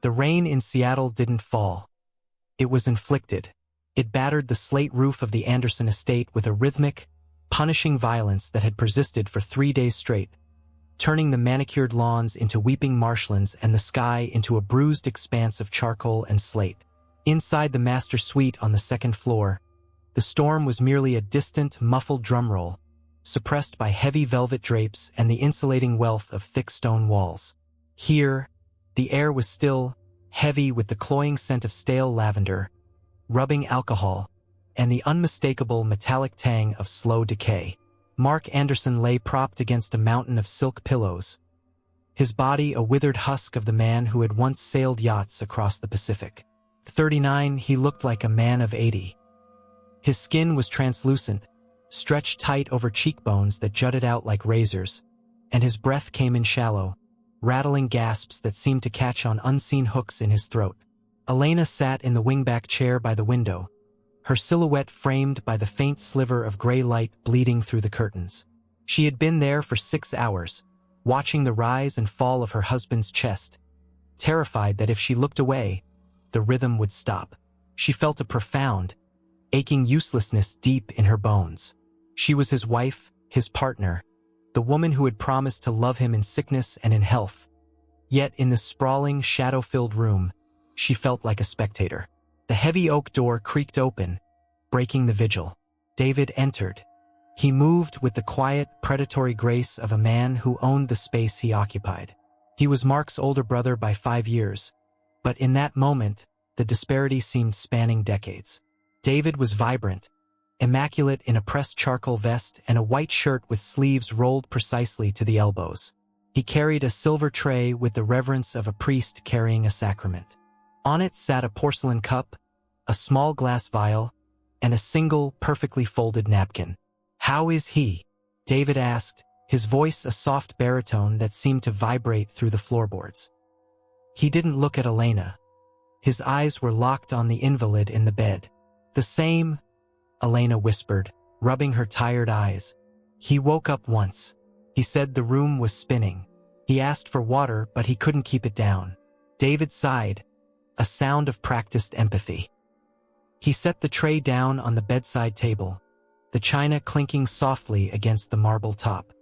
The rain in Seattle didn't fall. It was inflicted. It battered the slate roof of the Anderson estate with a rhythmic, punishing violence that had persisted for 3 days straight, turning the manicured lawns into weeping marshlands and the sky into a bruised expanse of charcoal and slate. Inside the master suite on the second floor, the storm was merely a distant, muffled drumroll, suppressed by heavy velvet drapes and the insulating wealth of thick stone walls. Here, the air was still, heavy with the cloying scent of stale lavender, rubbing alcohol, and the unmistakable metallic tang of slow decay. Mark Anderson lay propped against a mountain of silk pillows, his body a withered husk of the man who had once sailed yachts across the Pacific. 39, he looked like a man of 80. His skin was translucent, stretched tight over cheekbones that jutted out like razors, and his breath came in shallow, rattling gasps that seemed to catch on unseen hooks in his throat. Elena sat in the wingback chair by the window, her silhouette framed by the faint sliver of gray light bleeding through the curtains. She had been there for 6 hours, watching the rise and fall of her husband's chest, terrified that if she looked away, the rhythm would stop. She felt a profound, aching uselessness deep in her bones. She was his wife, his partner, the woman who had promised to love him in sickness and in health. Yet in the sprawling, shadow-filled room, she felt like a spectator. The heavy oak door creaked open, breaking the vigil. David entered. He moved with the quiet, predatory grace of a man who owned the space he occupied. He was Mark's older brother by 5 years, but in that moment, the disparity seemed spanning decades. David was vibrant, immaculate in a pressed charcoal vest and a white shirt with sleeves rolled precisely to the elbows. He carried a silver tray with the reverence of a priest carrying a sacrament. On it sat a porcelain cup, a small glass vial, and a single, perfectly folded napkin. "How is he?" David asked, his voice a soft baritone that seemed to vibrate through the floorboards. He didn't look at Elena. His eyes were locked on the invalid in the bed. "The same," Elena whispered, rubbing her tired eyes. "He woke up once. He said the room was spinning. He asked for water, but he couldn't keep it down." David sighed, a sound of practiced empathy. He set the tray down on the bedside table, the china clinking softly against the marble top.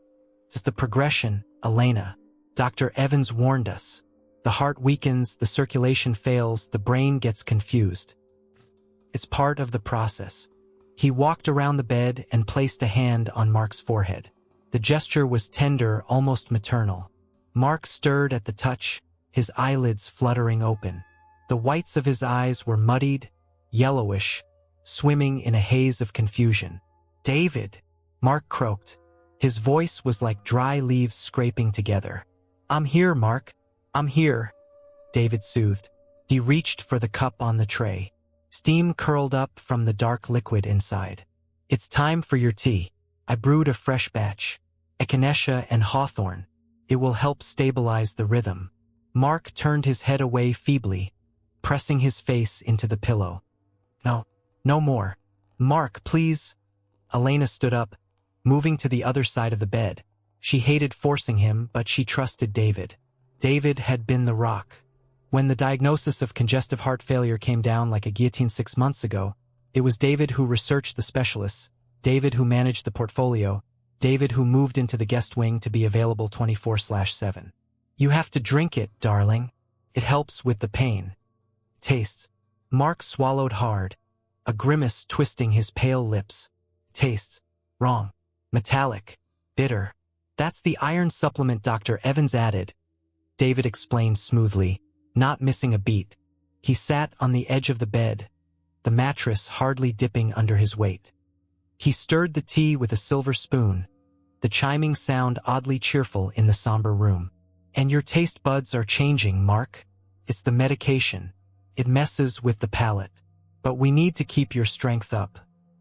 "It's the progression, Elena. Dr. Evans warned us. The heart weakens, the circulation fails, the brain gets confused. It's part of the process." He walked around the bed and placed a hand on Mark's forehead. The gesture was tender, almost maternal. Mark stirred at the touch, his eyelids fluttering open. The whites of his eyes were muddied, yellowish, swimming in a haze of confusion. "David," Mark croaked. His voice was like dry leaves scraping together. "I'm here, Mark. I'm here," David soothed. He reached for the cup on the tray. Steam curled up from the dark liquid inside. "It's time for your tea. I brewed a fresh batch, echinacea and hawthorn. It will help stabilize the rhythm." Mark turned his head away feebly, pressing his face into the pillow. "No, no more. Mark, please." Elena stood up, moving to the other side of the bed. She hated forcing him, but she trusted David. David had been the rock. When the diagnosis of congestive heart failure came down like a guillotine 6 months ago, it was David who researched the specialists, David who managed the portfolio, David who moved into the guest wing to be available 24/7. "You have to drink it, darling. It helps with the pain." "Tastes." Mark swallowed hard, a grimace twisting his pale lips. "Tastes wrong. Metallic. Bitter. That's the iron supplement Dr. Evans added," David explained smoothly, not missing a beat. He sat on the edge of the bed, the mattress hardly dipping under his weight. He stirred the tea with a silver spoon, the chiming sound oddly cheerful in the somber room. "And your taste buds are changing, Mark. It's the medication. It messes with the palate. But we need to keep your strength up.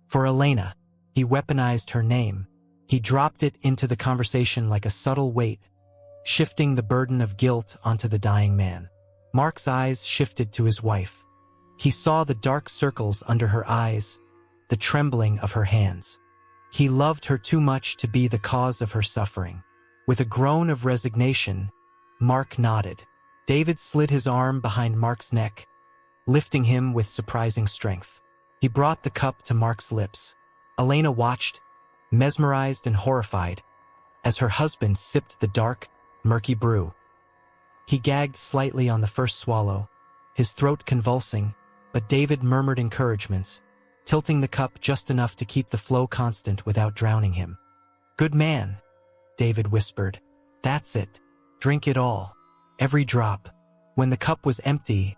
For Elena." He weaponized her name. He dropped it into the conversation like a subtle weight, shifting the burden of guilt onto the dying man. Mark's eyes shifted to his wife. He saw the dark circles under her eyes, the trembling of her hands. He loved her too much to be the cause of her suffering. With a groan of resignation, Mark nodded. David slid his arm behind Mark's neck, lifting him with surprising strength. He brought the cup to Mark's lips. Elena watched, mesmerized and horrified, as her husband sipped the dark, murky brew. He gagged slightly on the first swallow, his throat convulsing, but David murmured encouragements, tilting the cup just enough to keep the flow constant without drowning him. "Good man," David whispered. "That's it. Drink it all. Every drop." When the cup was empty,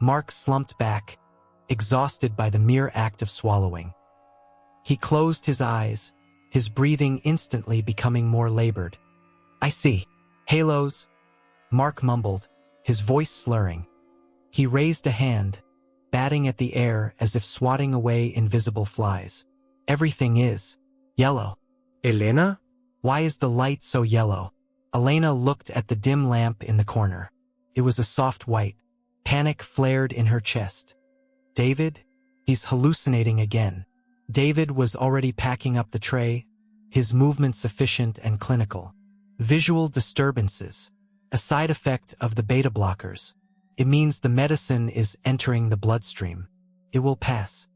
Mark slumped back, exhausted by the mere act of swallowing. He closed his eyes, his breathing instantly becoming more labored. "I see. Halos," Mark mumbled, his voice slurring. He raised a hand, batting at the air as if swatting away invisible flies. "Everything is yellow." Elena? "Why is the light so yellow?" Elena looked at the dim lamp in the corner. It was a soft white. Panic flared in her chest. "David? He's hallucinating again." David was already packing up the tray, his movements efficient and clinical. "Visual disturbances. A side effect of the beta blockers. It means the medicine is entering the bloodstream. It will pass."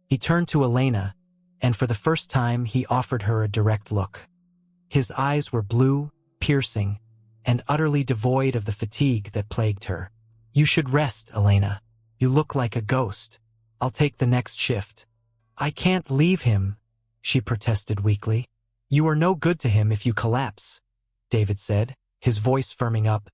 He turned to Elena, and for the first time he offered her a direct look. His eyes were blue, piercing, and utterly devoid of the fatigue that plagued her. "You should rest, Elena. You look like a ghost. I'll take the next shift." "I can't leave him," she protested weakly. "You are no good to him if you collapse," David said, his voice firming up,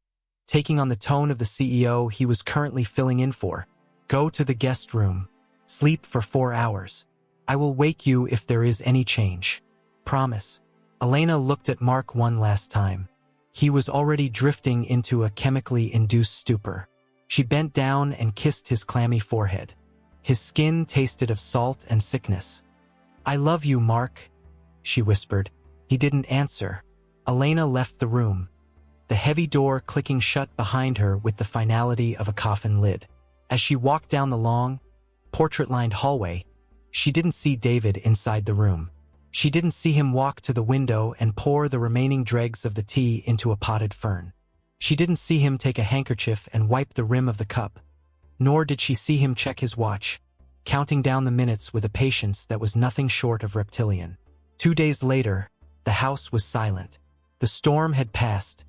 taking on the tone of the CEO he was currently filling in for. "Go to the guest room. Sleep for 4 hours. I will wake you if there is any change. Promise." Elena looked at Mark one last time. He was already drifting into a chemically induced stupor. She bent down and kissed his clammy forehead. His skin tasted of salt and sickness. "I love you, Mark," she whispered. He didn't answer. Elena left the room, the heavy door clicking shut behind her with the finality of a coffin lid. As she walked down the long, portrait-lined hallway, she didn't see David inside the room. She didn't see him walk to the window and pour the remaining dregs of the tea into a potted fern. She didn't see him take a handkerchief and wipe the rim of the cup. Nor did she see him check his watch, counting down the minutes with a patience that was nothing short of reptilian. 2 days later, the house was silent. The storm had passed,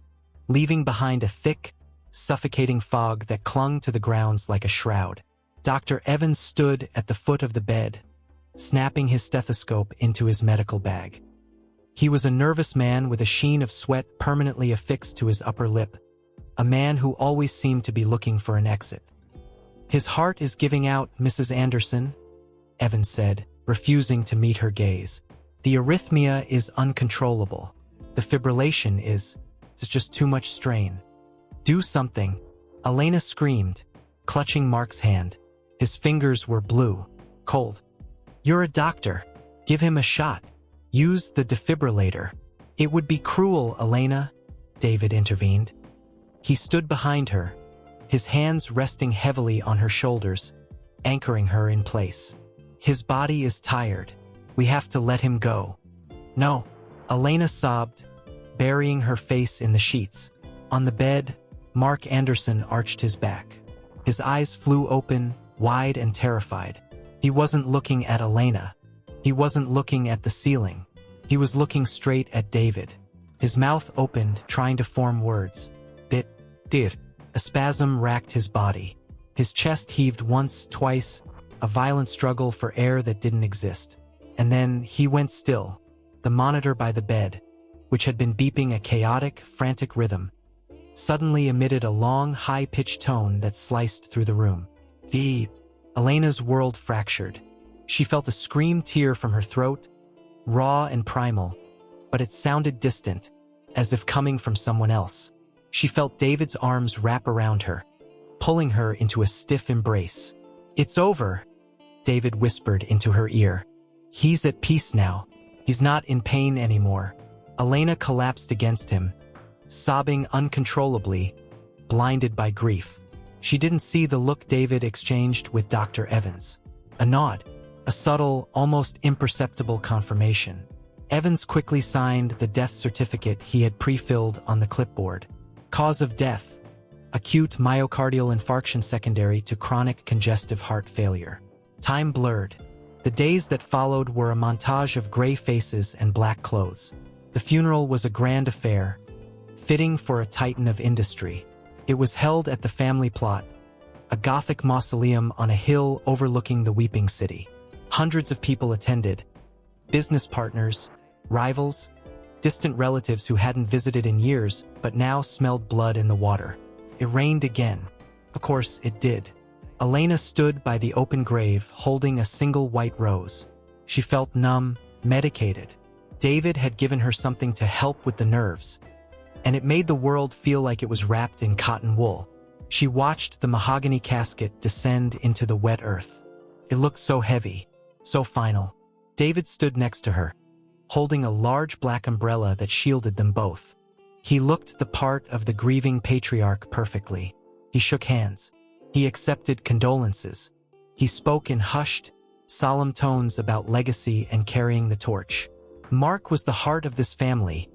leaving behind a thick, suffocating fog that clung to the grounds like a shroud. Dr. Evans stood at the foot of the bed, snapping his stethoscope into his medical bag. He was a nervous man with a sheen of sweat permanently affixed to his upper lip, a man who always seemed to be looking for an exit. "His heart is giving out, Mrs. Anderson," Evans said, refusing to meet her gaze. "The arrhythmia is uncontrollable. The fibrillation is just too much strain. Do something." Elena screamed, clutching Mark's hand. His fingers were blue, cold. "You're a doctor. Give him a shot. Use the defibrillator." "It would be cruel, Elena," David intervened. He stood behind her, his hands resting heavily on her shoulders, anchoring her in place. "His body is tired. We have to let him go." "No," Elena sobbed, burying her face in the sheets. On the bed, Mark Anderson arched his back. His eyes flew open, wide and terrified. He wasn't looking at Elena. He wasn't looking at the ceiling. He was looking straight at David. His mouth opened, trying to form words. "Dir." A spasm racked his body. His chest heaved once, twice, a violent struggle for air that didn't exist. And then he went still. The monitor by the bed, which had been beeping a chaotic, frantic rhythm, suddenly emitted a long, high-pitched tone that sliced through the room. Elena's world fractured. She felt a scream tear from her throat, raw and primal, but it sounded distant, as if coming from someone else. She felt David's arms wrap around her, pulling her into a stiff embrace. "It's over," David whispered into her ear. "He's at peace now. He's not in pain anymore." Elena collapsed against him, sobbing uncontrollably, blinded by grief. She didn't see the look David exchanged with Dr. Evans. A nod, a subtle, almost imperceptible confirmation. Evans quickly signed the death certificate he had pre-filled on the clipboard. "Cause of death, acute myocardial infarction secondary to chronic congestive heart failure. Time blurred. The days that followed were a montage of gray faces and black clothes. The funeral was a grand affair, fitting for a titan of industry. It was held at the family plot, a Gothic mausoleum on a hill overlooking the weeping city. Hundreds of people attended, business partners, rivals, distant relatives who hadn't visited in years but now smelled blood in the water. It rained again. Of course, it did. Elena stood by the open grave holding a single white rose. She felt numb, medicated. David had given her something to help with the nerves, and it made the world feel like it was wrapped in cotton wool. She watched the mahogany casket descend into the wet earth. It looked so heavy, so final. David stood next to her, holding a large black umbrella that shielded them both. He looked the part of the grieving patriarch perfectly. He shook hands. He accepted condolences. He spoke in hushed, solemn tones about legacy and carrying the torch. Mark was the heart of this family,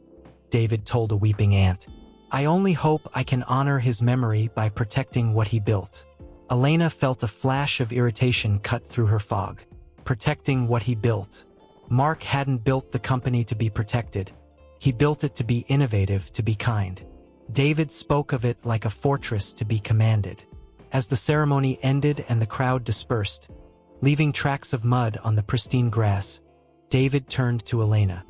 David told a weeping aunt. I only hope I can honor his memory by protecting what he built. Elena felt a flash of irritation cut through her fog. Protecting what he built. Mark hadn't built the company to be protected. He built it to be innovative, to be kind. David spoke of it like a fortress to be commanded. As the ceremony ended and the crowd dispersed, leaving tracks of mud on the pristine grass, David turned to Elena.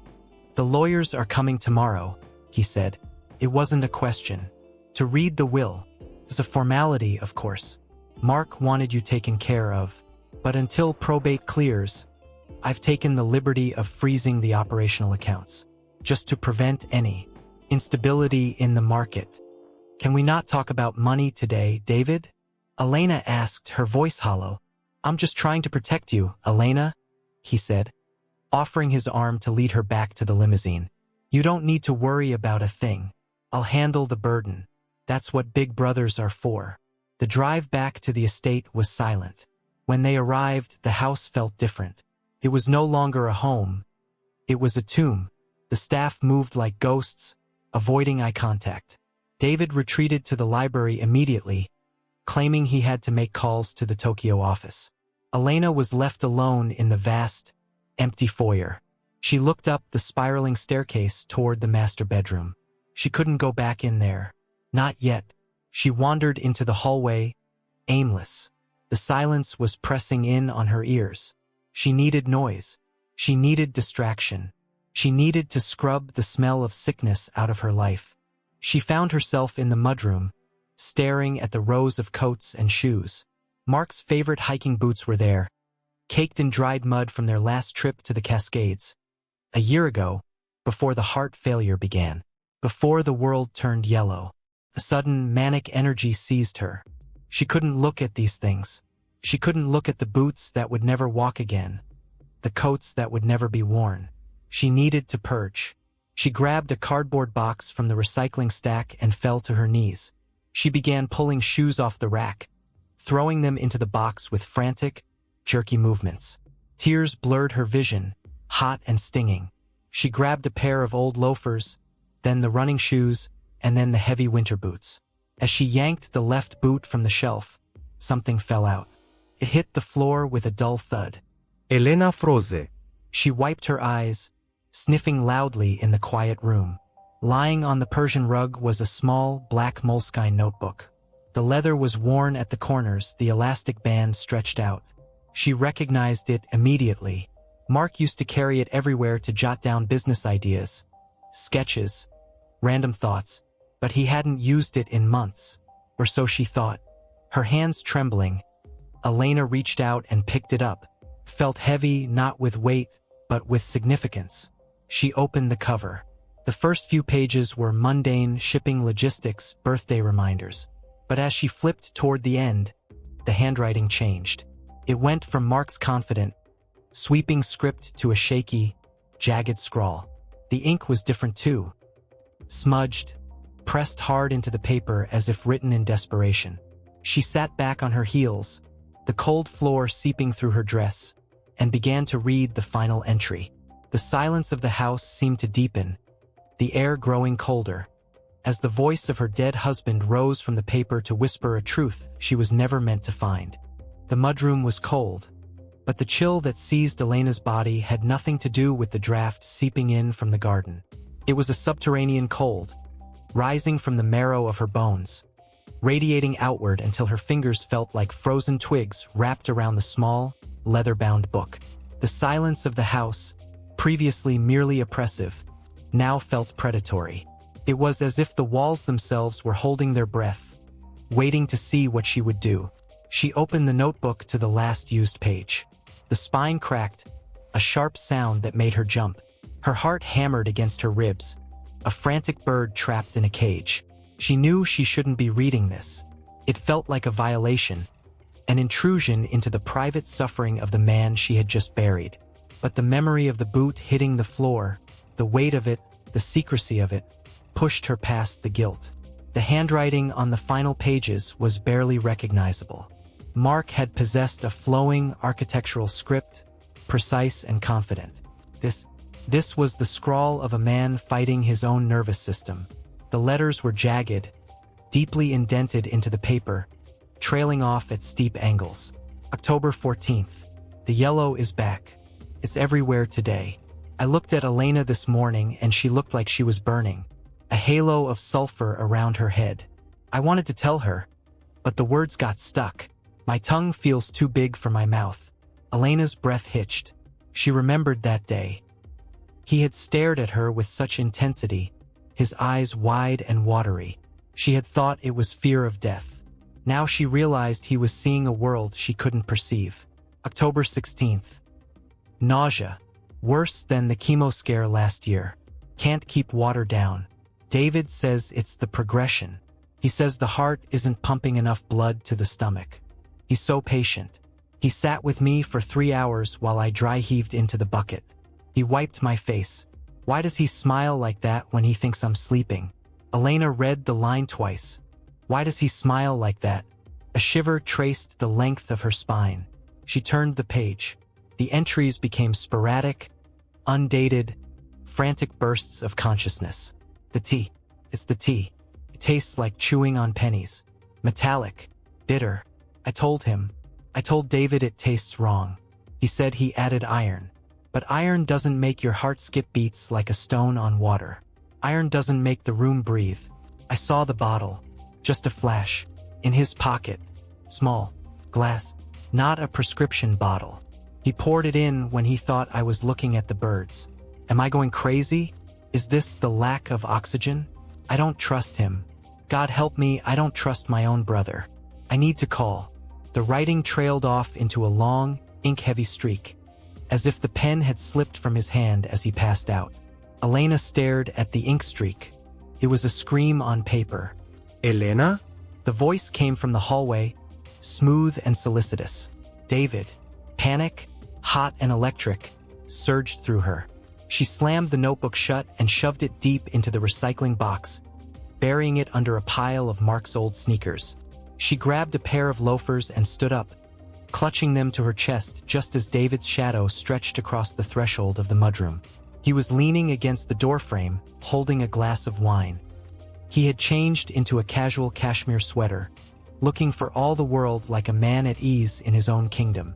The lawyers are coming tomorrow, he said. It wasn't a question. To read the will is a formality, of course. Mark wanted you taken care of, but until probate clears, I've taken the liberty of freezing the operational accounts, just to prevent any instability in the market. Can we not talk about money today, David? Elena asked, her voice hollow. I'm just trying to protect you, Elena, he said, offering his arm to lead her back to the limousine. You don't need to worry about a thing. I'll handle the burden. That's what big brothers are for. The drive back to the estate was silent. When they arrived, the house felt different. It was no longer a home. It was a tomb. The staff moved like ghosts, avoiding eye contact. David retreated to the library immediately, claiming he had to make calls to the Tokyo office. Elena was left alone in the vast, empty foyer. She looked up the spiraling staircase toward the master bedroom. She couldn't go back in there. Not yet. She wandered into the hallway, aimless. The silence was pressing in on her ears. She needed noise. She needed distraction. She needed to scrub the smell of sickness out of her life. She found herself in the mudroom, staring at the rows of coats and shoes. Mark's favorite hiking boots were there, caked in dried mud from their last trip to the Cascades. A year ago, before the heart failure began, before the world turned yellow, a sudden manic energy seized her. She couldn't look at these things. She couldn't look at the boots that would never walk again, the coats that would never be worn. She needed to purge. She grabbed a cardboard box from the recycling stack and fell to her knees. She began pulling shoes off the rack, throwing them into the box with frantic, jerky movements. Tears blurred her vision, hot and stinging. She grabbed a pair of old loafers, then the running shoes, and then the heavy winter boots. As she yanked the left boot from the shelf, something fell out. It hit the floor with a dull thud. Elena froze. She wiped her eyes, sniffing loudly in the quiet room. Lying on the Persian rug was a small, black moleskine notebook. The leather was worn at the corners, the elastic band stretched out. She recognized it immediately. Mark used to carry it everywhere to jot down business ideas, sketches, random thoughts, but he hadn't used it in months, or so she thought. Her hands trembling, Elena reached out and picked it up. Felt heavy, not with weight, but with significance. She opened the cover. The first few pages were mundane shipping logistics, birthday reminders. But as she flipped toward the end, the handwriting changed. It went from Mark's confident, sweeping script to a shaky, jagged scrawl. The ink was different too. Smudged, pressed hard into the paper as if written in desperation. She sat back on her heels, the cold floor seeping through her dress, and began to read the final entry. The silence of the house seemed to deepen, the air growing colder. as the voice of her dead husband rose from the paper to whisper a truth she was never meant to find. The mudroom was cold, but the chill that seized Elena's body had nothing to do with the draft seeping in from the garden. It was a subterranean cold, rising from the marrow of her bones, radiating outward until her fingers felt like frozen twigs wrapped around the small, leather-bound book. The silence of the house, previously merely oppressive, now felt predatory. It was as if the walls themselves were holding their breath, waiting to see what she would do. She opened the notebook to the last used page. The spine cracked, a sharp sound that made her jump. Her heart hammered against her ribs, a frantic bird trapped in a cage. She knew she shouldn't be reading this. It felt like a violation, an intrusion into the private suffering of the man she had just buried. But the memory of the boot hitting the floor, the weight of it, the secrecy of it, pushed her past the guilt. The handwriting on the final pages was barely recognizable. Mark had possessed a flowing architectural script, precise and confident. This was the scrawl of a man fighting his own nervous system. The letters were jagged, deeply indented into the paper, trailing off at steep angles. October 14th. The yellow is back. It's everywhere today. I looked at Elena this morning and she looked like she was burning, a halo of sulfur around her head. I wanted to tell her, but the words got stuck. My tongue feels too big for my mouth. Elena's breath hitched. She remembered that day. He had stared at her with such intensity, his eyes wide and watery. She had thought it was fear of death. Now she realized he was seeing a world she couldn't perceive. October 16th. Nausea. Worse than the chemo scare last year. Can't keep water down. David says it's the progression. He says the heart isn't pumping enough blood to the stomach. He's so patient. He sat with me for 3 hours while I dry heaved into the bucket. He wiped my face. Why does he smile like that when he thinks I'm sleeping? Elena read the line twice. Why does he smile like that? A shiver traced the length of her spine. She turned the page. The entries became sporadic, undated, frantic bursts of consciousness. The tea. It's the tea. It tastes like chewing on pennies. Metallic. Bitter. I told David it tastes wrong. He said he added iron. But iron doesn't make your heart skip beats like a stone on water. Iron doesn't make the room breathe. I saw the bottle. Just a flash. In his pocket. Small. Glass. Not a prescription bottle. He poured it in when he thought I was looking at the birds. Am I going crazy? Is this the lack of oxygen? I don't trust him. God help me, I don't trust my own brother. I need to call. The writing trailed off into a long, ink-heavy streak, as if the pen had slipped from his hand as he passed out. Elena stared at the ink streak. It was a scream on paper. Elena? The voice came from the hallway, smooth and solicitous. David. Panic, hot and electric, surged through her. She slammed the notebook shut and shoved it deep into the recycling box, burying it under a pile of Mark's old sneakers. She grabbed a pair of loafers and stood up, clutching them to her chest just as David's shadow stretched across the threshold of the mudroom. He was leaning against the doorframe, holding a glass of wine. He had changed into a casual cashmere sweater, looking for all the world like a man at ease in his own kingdom.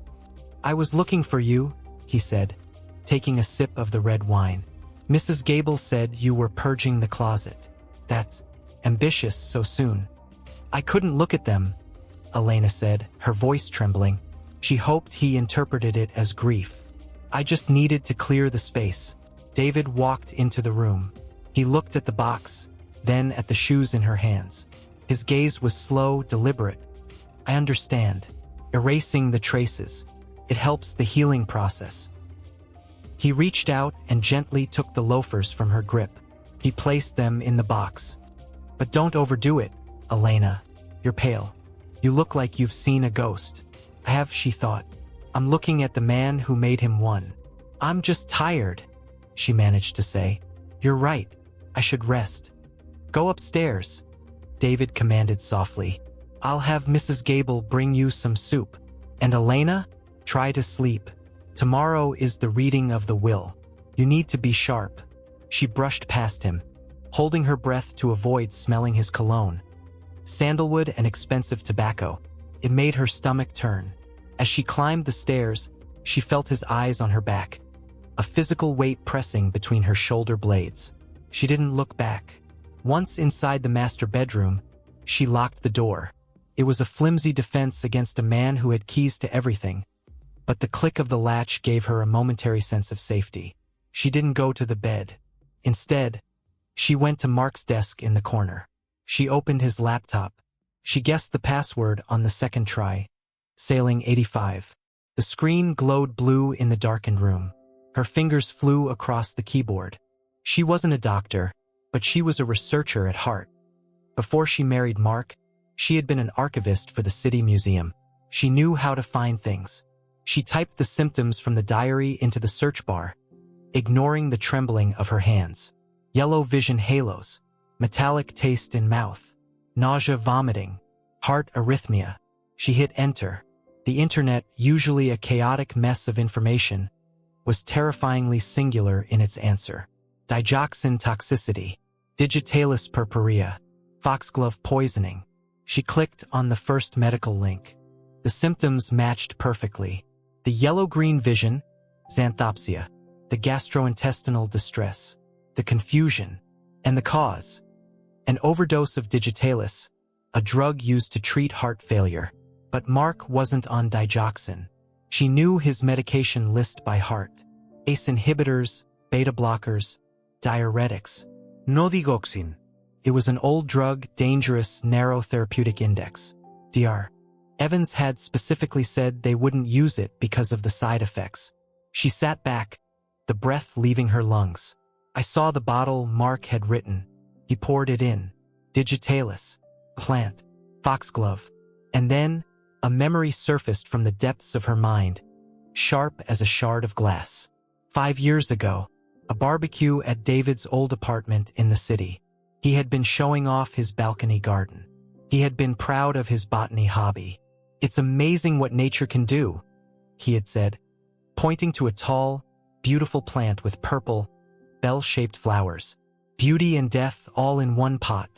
I was looking for you, he said, taking a sip of the red wine. Mrs. Gable said you were purging the closet. That's ambitious so soon. I couldn't look at them, Elena said, her voice trembling. She hoped he interpreted it as grief. I just needed to clear the space. David walked into the room. He looked at the box, then at the shoes in her hands. His gaze was slow, deliberate. I understand. Erasing the traces. It helps the healing process. He reached out and gently took the loafers from her grip. He placed them in the box. But don't overdo it, Elena. You're pale. You look like you've seen a ghost. I have, she thought. I'm looking at the man who made him one. I'm just tired, she managed to say. You're right. I should rest. Go upstairs, David commanded softly. I'll have Mrs. Gable bring you some soup. And Elena, try to sleep. Tomorrow is the reading of the will. You need to be sharp. She brushed past him. holding her breath to avoid smelling his cologne. Sandalwood and expensive tobacco. It made her stomach turn. As she climbed the stairs, she felt his eyes on her back, a physical weight pressing between her shoulder blades. She didn't look back. Once inside the master bedroom, she locked the door. It was a flimsy defense against a man who had keys to everything, but the click of the latch gave her a momentary sense of safety. She didn't go to the bed. Instead, she went to Mark's desk in the corner. She opened his laptop. She guessed the password on the second try. Sailing 85. The screen glowed blue in the darkened room. Her fingers flew across the keyboard. She wasn't a doctor, but she was a researcher at heart. Before she married Mark, she had been an archivist for the city museum. She knew how to find things. She typed the symptoms from the diary into the search bar, ignoring the trembling of her hands. Yellow vision halos, metallic taste in mouth, nausea, vomiting, heart arrhythmia. She hit enter. The internet, usually a chaotic mess of information, was terrifyingly singular in its answer. Digoxin toxicity, digitalis purpurea, foxglove poisoning. She clicked on the first medical link. The symptoms matched perfectly. The yellow-green vision, xanthopsia, the gastrointestinal distress, the confusion, and the cause. An overdose of digitalis, a drug used to treat heart failure. But Mark wasn't on digoxin. She knew his medication list by heart. ACE inhibitors, beta blockers, diuretics. No digoxin. It was an old drug, dangerous, narrow therapeutic index. Dr. Evans had specifically said they wouldn't use it because of the side effects. She sat back, the breath leaving her lungs. I saw the bottle Mark had written. He poured it in. Digitalis, plant, foxglove. And then, a memory surfaced from the depths of her mind, sharp as a shard of glass. 5 years ago, a barbecue at David's old apartment in the city. He had been showing off his balcony garden. He had been proud of his botany hobby. "It's amazing what nature can do," he had said, pointing to a tall, beautiful plant with purple, bell-shaped flowers. Beauty and death all in one pot.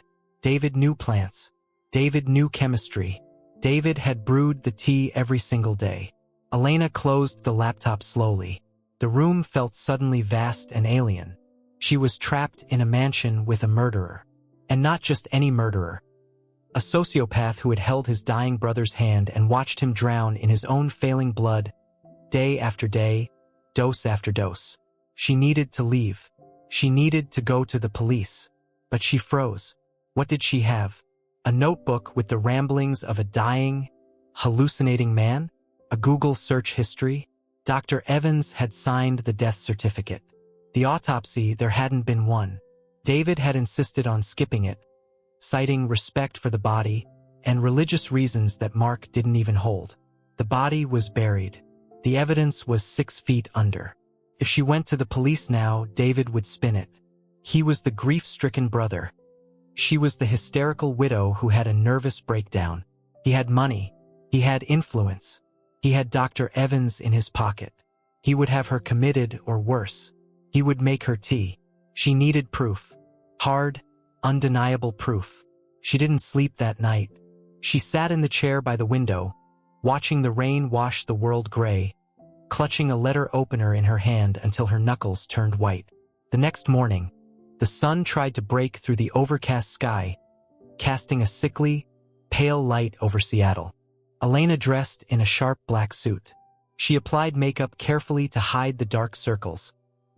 David knew plants. David knew chemistry. David had brewed the tea every single day. Elena closed the laptop slowly. The room felt suddenly vast and alien. She was trapped in a mansion with a murderer. And not just any murderer. A sociopath who had held his dying brother's hand and watched him drown in his own failing blood, day after day, dose after dose. She needed to leave. She needed to go to the police. But she froze. What did she have? A notebook with the ramblings of a dying, hallucinating man? A Google search history? Dr. Evans had signed the death certificate. The autopsy, there hadn't been one. David had insisted on skipping it, citing respect for the body and religious reasons that Mark didn't even hold. The body was buried. The evidence was 6 feet under. If she went to the police now, David would spin it. He was the grief-stricken brother. She was the hysterical widow who had a nervous breakdown. He had money. He had influence. He had Dr. Evans in his pocket. He would have her committed or worse. He would make her tea. She needed proof. Hard, undeniable proof. She didn't sleep that night. She sat in the chair by the window, watching the rain wash the world gray, clutching a letter opener in her hand until her knuckles turned white. The next morning, the sun tried to break through the overcast sky, casting a sickly, pale light over Seattle. Elena dressed in a sharp black suit. She applied makeup carefully to hide the dark circles,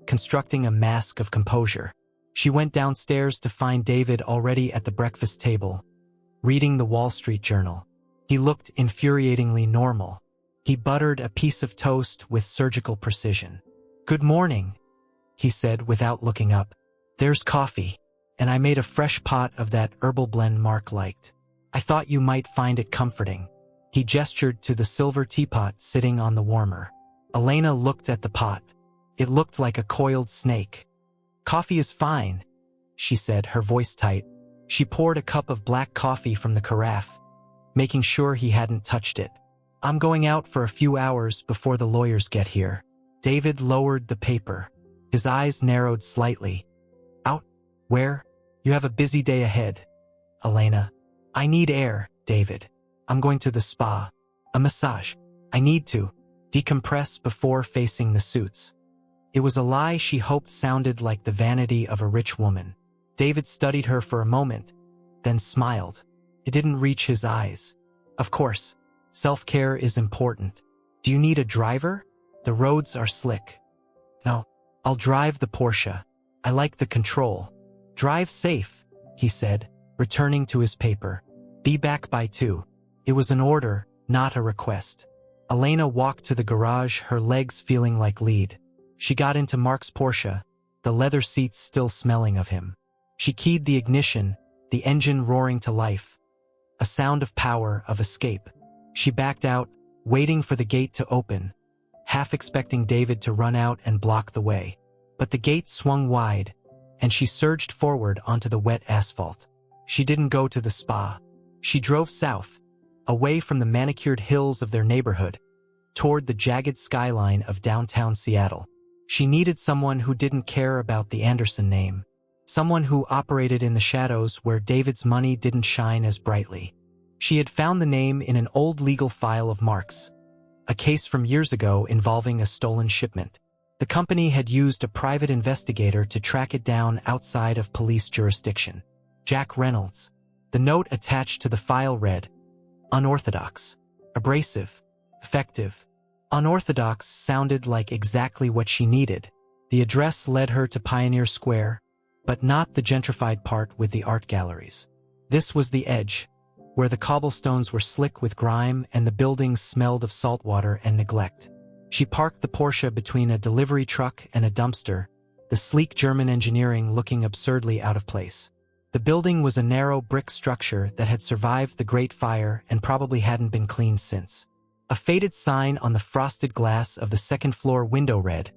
constructing a mask of composure. She went downstairs to find David already at the breakfast table, reading the Wall Street Journal. He looked infuriatingly normal. He buttered a piece of toast with surgical precision. "Good morning," he said without looking up. "There's coffee, and I made a fresh pot of that herbal blend Mark liked. I thought you might find it comforting." He gestured to the silver teapot sitting on the warmer. Elena looked at the pot. It looked like a coiled snake. "Coffee is fine," she said, her voice tight. She poured a cup of black coffee from the carafe, making sure he hadn't touched it. "I'm going out for a few hours before the lawyers get here." David lowered the paper. His eyes narrowed slightly. "Out? Where?" You have a busy day ahead. Elena. I need air, David. I'm going to the spa. A massage. I need to decompress before facing the suits. It was a lie she hoped sounded like the vanity of a rich woman. David studied her for a moment, then smiled. It didn't reach his eyes. Of course, self-care is important. Do you need a driver? The roads are slick. No, I'll drive the Porsche. I like the control. Drive safe, he said, returning to his paper. Be back by 2. It was an order, not a request. Elena walked to the garage, her legs feeling like lead. She got into Mark's Porsche, the leather seats still smelling of him. She keyed the ignition, the engine roaring to life. A sound of power, of escape. She backed out, waiting for the gate to open, half expecting David to run out and block the way. But the gate swung wide, and she surged forward onto the wet asphalt. She didn't go to the spa. She drove south, away from the manicured hills of their neighborhood, toward the jagged skyline of downtown Seattle. She needed someone who didn't care about the Anderson name, someone who operated in the shadows where David's money didn't shine as brightly. She had found the name in an old legal file of Mark's, a case from years ago involving a stolen shipment. The company had used a private investigator to track it down outside of police jurisdiction. Jack Reynolds. The note attached to the file read, unorthodox, abrasive, effective. Unorthodox sounded like exactly what she needed. The address led her to Pioneer Square, but not the gentrified part with the art galleries. This was the edge, where the cobblestones were slick with grime and the buildings smelled of saltwater and neglect. She parked the Porsche between a delivery truck and a dumpster, the sleek German engineering looking absurdly out of place. The building was a narrow brick structure that had survived the Great Fire and probably hadn't been cleaned since. A faded sign on the frosted glass of the second-floor window read,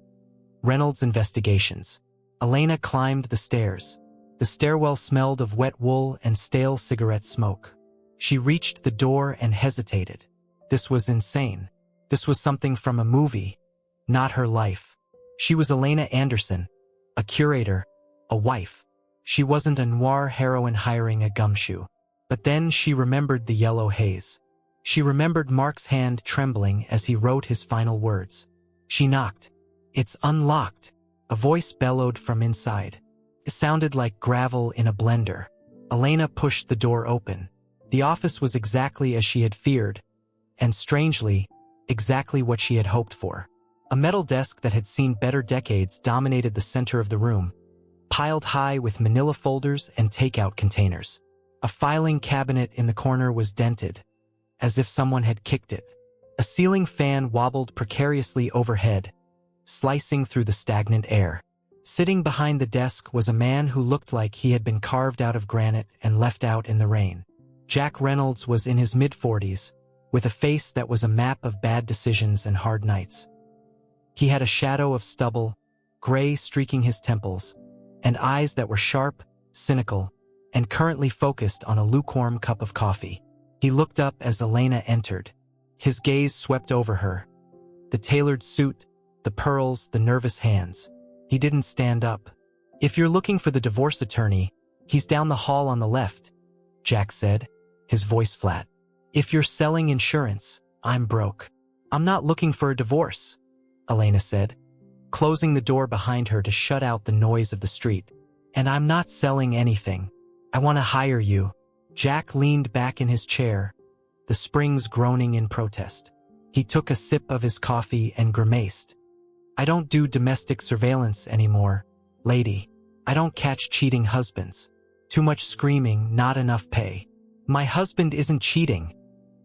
Reynolds Investigations. Elena climbed the stairs. The stairwell smelled of wet wool and stale cigarette smoke. She reached the door and hesitated. This was insane. This was something from a movie, not her life. She was Elena Anderson, a curator, a wife. She wasn't a noir heroine hiring a gumshoe. But then she remembered the yellow haze. She remembered Mark's hand trembling as he wrote his final words. She knocked. It's unlocked. A voice bellowed from inside. It sounded like gravel in a blender. Elena pushed the door open. The office was exactly as she had feared, and strangely, exactly what she had hoped for. A metal desk that had seen better decades dominated the center of the room, piled high with manila folders and takeout containers. A filing cabinet in the corner was dented, as if someone had kicked it. A ceiling fan wobbled precariously overhead, slicing through the stagnant air. Sitting behind the desk was a man who looked like he had been carved out of granite and left out in the rain. Jack Reynolds was in his mid-40s, with a face that was a map of bad decisions and hard nights. He had a shadow of stubble, gray streaking his temples, and eyes that were sharp, cynical, and currently focused on a lukewarm cup of coffee. He looked up as Elena entered. His gaze swept over her. The tailored suit, the pearls, the nervous hands. He didn't stand up. If you're looking for the divorce attorney, he's down the hall on the left, Jack said, his voice flat. If you're selling insurance, I'm broke. I'm not looking for a divorce, Elena said, closing the door behind her to shut out the noise of the street. And I'm not selling anything. I want to hire you. Jack leaned back in his chair, the springs groaning in protest. He took a sip of his coffee and grimaced. I don't do domestic surveillance anymore, lady. I don't catch cheating husbands. Too much screaming, not enough pay. My husband isn't cheating,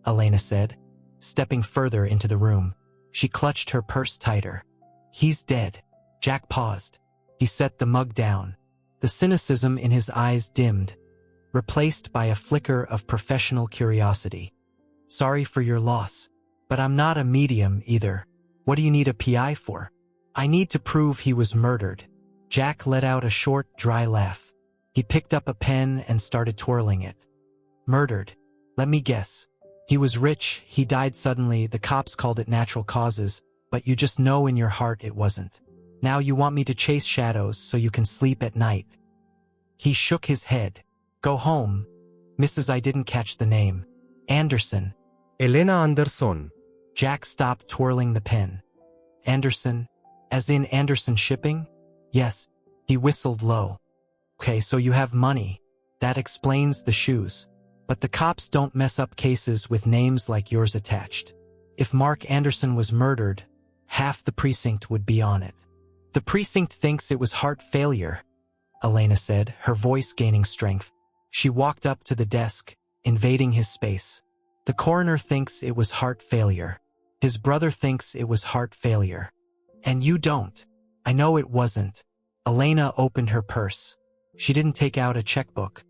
Elena said, stepping further into the room. She clutched her purse tighter. He's dead. Jack paused. He set the mug down. The cynicism in his eyes dimmed, replaced by a flicker of professional curiosity. Sorry for your loss, but I'm not a medium either. What do you need a PI for? I need to prove he was murdered. Jack let out a short, dry laugh. He picked up a pen and started twirling it. Murdered. Let me guess. He was rich, he died suddenly, the cops called it natural causes, but you just know in your heart it wasn't. Now you want me to chase shadows so you can sleep at night. He shook his head. Go home. Mrs. I didn't catch the name. Anderson. Elena Anderson. Jack stopped twirling the pen. Anderson? As in Anderson Shipping? Yes. He whistled low. Okay, so you have money. That explains the shoes. But the cops don't mess up cases with names like yours attached. If Mark Anderson was murdered, half the precinct would be on it. The precinct thinks it was heart failure, Elena said, her voice gaining strength. She walked up to the desk, invading his space. The coroner thinks it was heart failure. His brother thinks it was heart failure. And you don't. I know it wasn't. Elena opened her purse. She didn't take out a checkbook.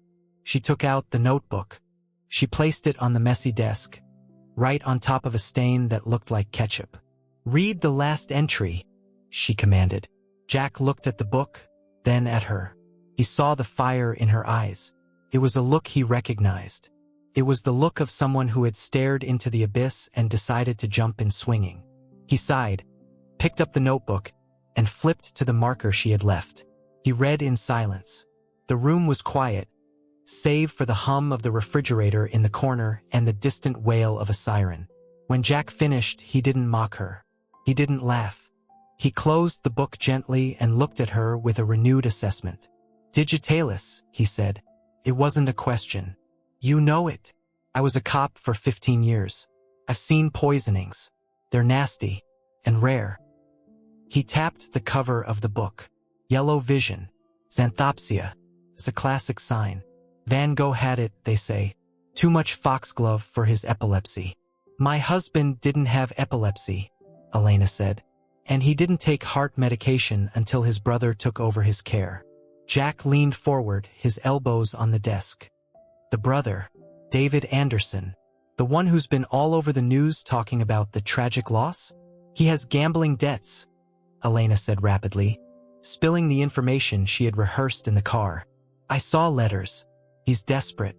She took out the notebook. She placed it on the messy desk, right on top of a stain that looked like ketchup. Read the last entry, she commanded. Jack looked at the book, then at her. He saw the fire in her eyes. It was a look he recognized. It was the look of someone who had stared into the abyss and decided to jump in swinging. He sighed, picked up the notebook, and flipped to the marker she had left. He read in silence. The room was quiet, save for the hum of the refrigerator in the corner and the distant wail of a siren. When Jack finished, he didn't mock her. He didn't laugh. He closed the book gently and looked at her with a renewed assessment. Digitalis, he said. It wasn't a question. You know it. I was a cop for 15 years. I've seen poisonings. They're nasty and rare. He tapped the cover of the book. Yellow vision. Xanthopsia. It's a classic sign. Van Gogh had it, they say. Too much foxglove for his epilepsy. My husband didn't have epilepsy, Elena said. And he didn't take heart medication until his brother took over his care. Jack leaned forward, his elbows on the desk. The brother, David Anderson, the one who's been all over the news talking about the tragic loss? He has gambling debts, Elena said rapidly, spilling the information she had rehearsed in the car. I saw letters. He's desperate.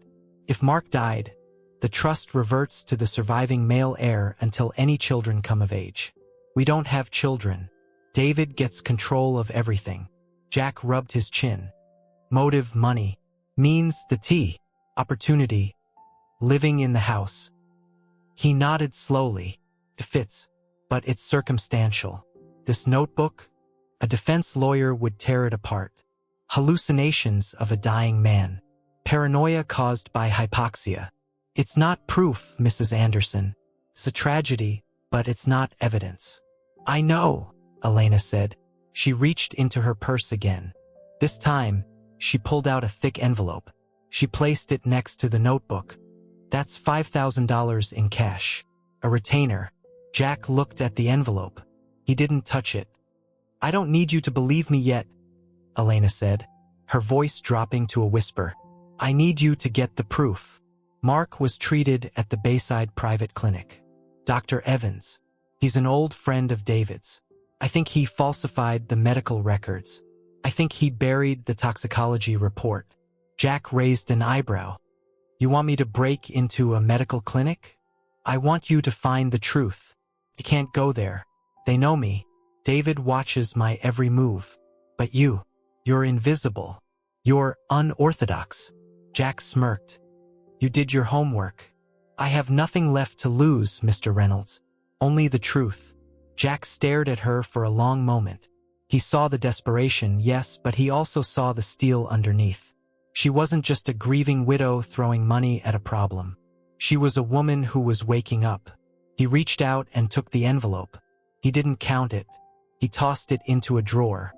If Mark died, the trust reverts to the surviving male heir until any children come of age. We don't have children. David gets control of everything. Jack rubbed his chin. Motive, money. Means, the T. Opportunity. Living in the house. He nodded slowly. It fits, but it's circumstantial. This notebook? A defense lawyer would tear it apart. Hallucinations of a dying man. Paranoia caused by hypoxia. It's not proof, Mrs. Anderson. It's a tragedy, but it's not evidence. I know, Elena said. She reached into her purse again. This time, she pulled out a thick envelope. She placed it next to the notebook. That's $5,000 in cash. A retainer. Jack looked at the envelope. He didn't touch it. I don't need you to believe me yet, Elena said, her voice dropping to a whisper. I need you to get the proof. Mark was treated at the Bayside Private Clinic. Dr. Evans. He's an old friend of David's. I think he falsified the medical records. I think he buried the toxicology report. Jack raised an eyebrow. You want me to break into a medical clinic? I want you to find the truth. I can't go there. They know me. David watches my every move. But you're invisible. You're unorthodox. Jack smirked. You did your homework. I have nothing left to lose, Mr. Reynolds. Only the truth. Jack stared at her for a long moment. He saw the desperation, yes, but he also saw the steel underneath. She wasn't just a grieving widow throwing money at a problem. She was a woman who was waking up. He reached out and took the envelope. He didn't count it. He tossed it into a drawer.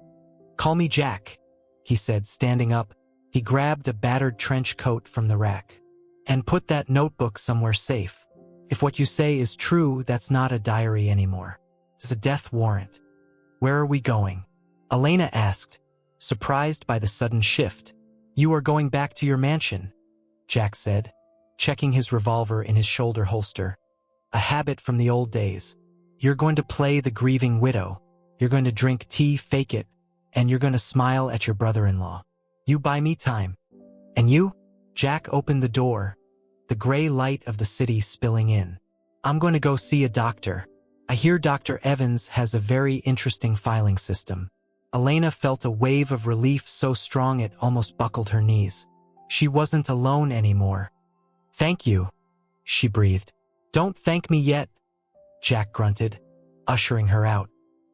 Call me Jack, he said, standing up. He grabbed a battered trench coat from the rack. And put that notebook somewhere safe. If what you say is true, that's not a diary anymore. It's a death warrant. Where are we going? Elena asked, surprised by the sudden shift. You are going back to your mansion, Jack said, checking his revolver in his shoulder holster. A habit from the old days. You're going to play the grieving widow. You're going to drink tea, fake it, and you're going to smile at your brother-in-law. You buy me time. And you? Jack opened the door, the gray light of the city spilling in. I'm going to go see a doctor. I hear Dr. Evans has a very interesting filing system. Elena felt a wave of relief so strong it almost buckled her knees. She wasn't alone anymore. "Thank you," she breathed. "Don't thank me yet," Jack grunted, ushering her out.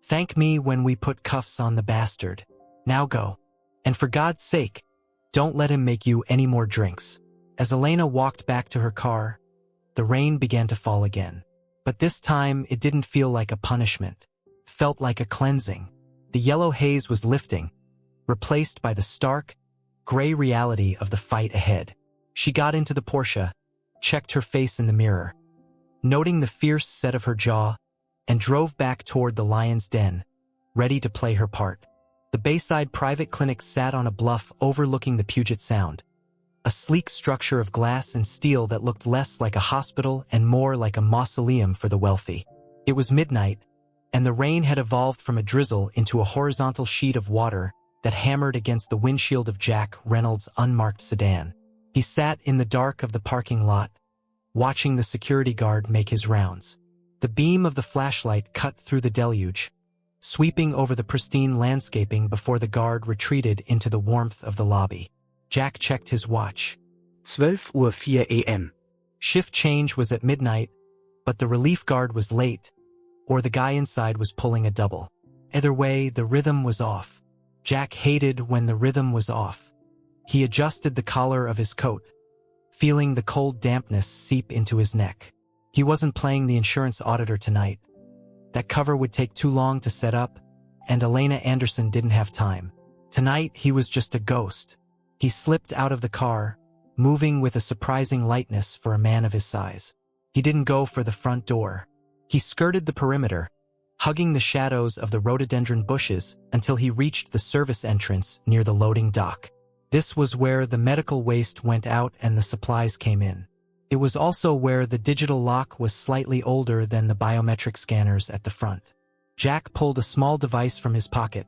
"Thank me when we put cuffs on the bastard. Now go. And for God's sake, don't let him make you any more drinks." As Elena walked back to her car, the rain began to fall again. But this time, it didn't feel like a punishment. It felt like a cleansing. The yellow haze was lifting, replaced by the stark, gray reality of the fight ahead. She got into the Porsche, checked her face in the mirror, noting the fierce set of her jaw, and drove back toward the lion's den, ready to play her part. The Bayside Private Clinic sat on a bluff overlooking the Puget Sound, a sleek structure of glass and steel that looked less like a hospital and more like a mausoleum for the wealthy. It was midnight, and the rain had evolved from a drizzle into a horizontal sheet of water that hammered against the windshield of Jack Reynolds' unmarked sedan. He sat in the dark of the parking lot, watching the security guard make his rounds. The beam of the flashlight cut through the deluge, sweeping over the pristine landscaping before the guard retreated into the warmth of the lobby. Jack checked his watch. 12:04 a.m. Shift change was at midnight, but the relief guard was late, or the guy inside was pulling a double. Either way, the rhythm was off. Jack hated when the rhythm was off. He adjusted the collar of his coat, feeling the cold dampness seep into his neck. He wasn't playing the insurance auditor tonight. That cover would take too long to set up, and Elena Anderson didn't have time. Tonight, he was just a ghost. He slipped out of the car, moving with a surprising lightness for a man of his size. He didn't go for the front door. He skirted the perimeter, hugging the shadows of the rhododendron bushes until he reached the service entrance near the loading dock. This was where the medical waste went out and the supplies came in. It was also where the digital lock was slightly older than the biometric scanners at the front. Jack pulled a small device from his pocket,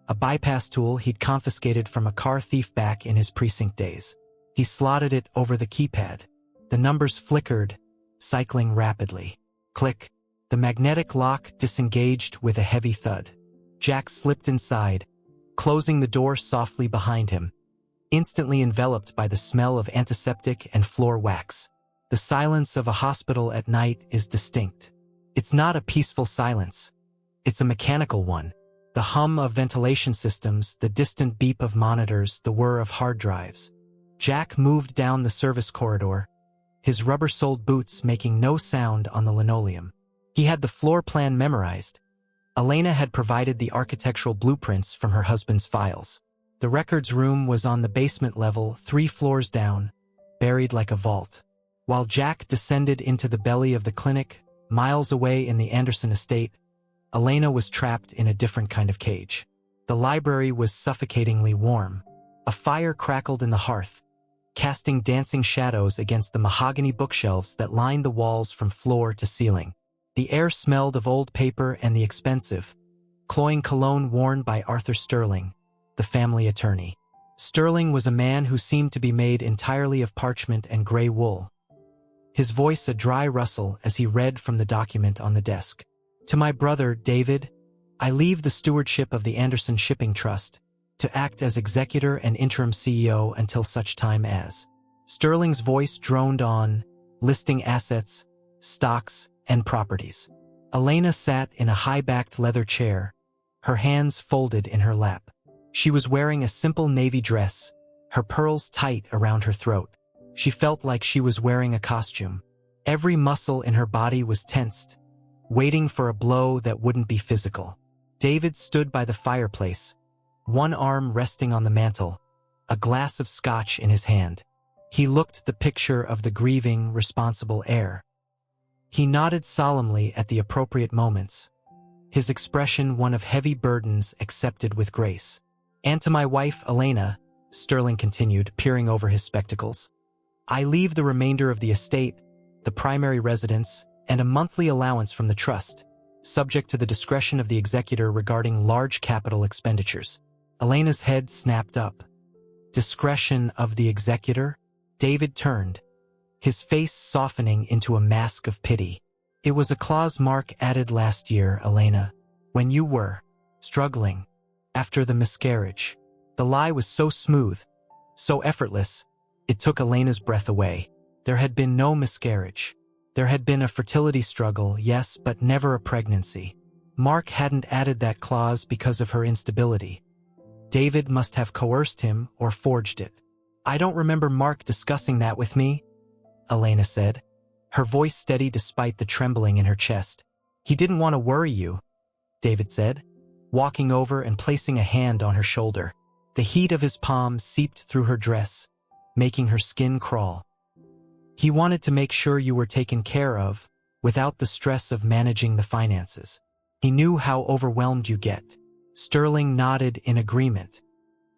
a bypass tool he'd confiscated from a car thief back in his precinct days. He slotted it over the keypad. The numbers flickered, cycling rapidly. Click. The magnetic lock disengaged with a heavy thud. Jack slipped inside, closing the door softly behind him, instantly enveloped by the smell of antiseptic and floor wax. The silence of a hospital at night is distinct. It's not a peaceful silence. It's a mechanical one. The hum of ventilation systems, the distant beep of monitors, the whir of hard drives. Jack moved down the service corridor, his rubber-soled boots making no sound on the linoleum. He had the floor plan memorized. Elena had provided the architectural blueprints from her husband's files. The records room was on the basement level, 3 floors down, buried like a vault. While Jack descended into the belly of the clinic, miles away in the Anderson estate, Elena was trapped in a different kind of cage. The library was suffocatingly warm. A fire crackled in the hearth, casting dancing shadows against the mahogany bookshelves that lined the walls from floor to ceiling. The air smelled of old paper and the expensive, cloying cologne worn by Arthur Sterling, the family attorney. Sterling was a man who seemed to be made entirely of parchment and gray wool, his voice a dry rustle as he read from the document on the desk. "To my brother, David, I leave the stewardship of the Anderson Shipping Trust to act as executor and interim CEO until such time as." Sterling's voice droned on, listing assets, stocks, and properties. Elena sat in a high-backed leather chair, her hands folded in her lap. She was wearing a simple navy dress, her pearls tight around her throat. She felt like she was wearing a costume. Every muscle in her body was tensed, waiting for a blow that wouldn't be physical. David stood by the fireplace, one arm resting on the mantel, a glass of scotch in his hand. He looked the picture of the grieving, responsible heir. He nodded solemnly at the appropriate moments, his expression one of heavy burdens accepted with grace. "And to my wife, Elena," Sterling continued, peering over his spectacles, "I leave the remainder of the estate, the primary residence, and a monthly allowance from the trust, subject to the discretion of the executor regarding large capital expenditures." Elena's head snapped up. Discretion of the executor? David turned, his face softening into a mask of pity. "It was a clause Mark added last year, Elena, when you were struggling. After the miscarriage. The lie was so smooth, so effortless, it took Elena's breath away. There had been no miscarriage. There had been a fertility struggle, yes, but never a pregnancy. Mark hadn't added that clause because of her instability. David must have coerced him or forged it. I don't remember Mark discussing that with me, Elena said, her voice steady despite the trembling in her chest. He didn't want to worry you, David said, walking over and placing a hand on her shoulder. The heat of his palm seeped through her dress, making her skin crawl. He wanted to make sure you were taken care of, without the stress of managing the finances. He knew how overwhelmed you get. Sterling nodded in agreement.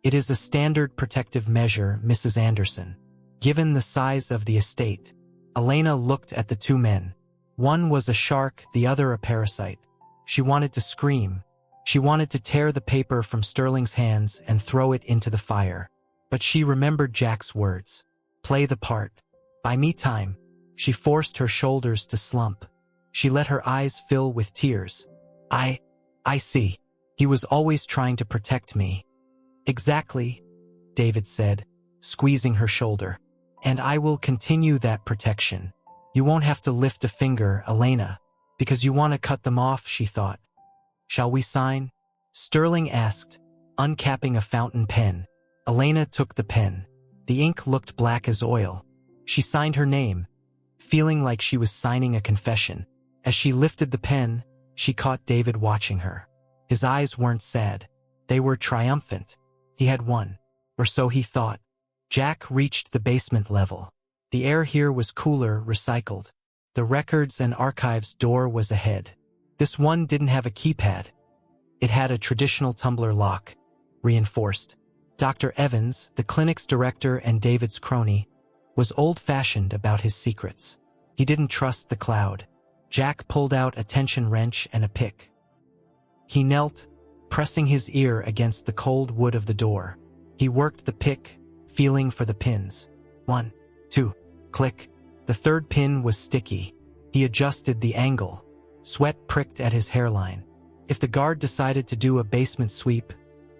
It is a standard protective measure, Mrs. Anderson. Given the size of the estate. Elena looked at the two men. One was a shark, the other a parasite. She wanted to scream. She wanted to tear the paper from Sterling's hands and throw it into the fire. But she remembered Jack's words. Play the part. Buy me time. She forced her shoulders to slump. She let her eyes fill with tears. I see. He was always trying to protect me. Exactly, David said, squeezing her shoulder. And I will continue that protection. You won't have to lift a finger, Elena, because you want to cut them off, she thought. Shall we sign? Sterling asked, uncapping a fountain pen. Elena took the pen. The ink looked black as oil. She signed her name, feeling like she was signing a confession. As she lifted the pen, she caught David watching her. His eyes weren't sad. They were triumphant. He had won. Or so he thought. Jack reached the basement level. The air here was cooler, recycled. The records and archives door was ahead. This one didn't have a keypad. It had a traditional tumbler lock, reinforced. Dr. Evans, the clinic's director and David's crony, was old-fashioned about his secrets. He didn't trust the cloud. Jack pulled out a tension wrench and a pick. He knelt, pressing his ear against the cold wood of the door. He worked the pick, feeling for the pins. 1, 2, click. The third pin was sticky. He adjusted the angle. Sweat pricked at his hairline. If the guard decided to do a basement sweep,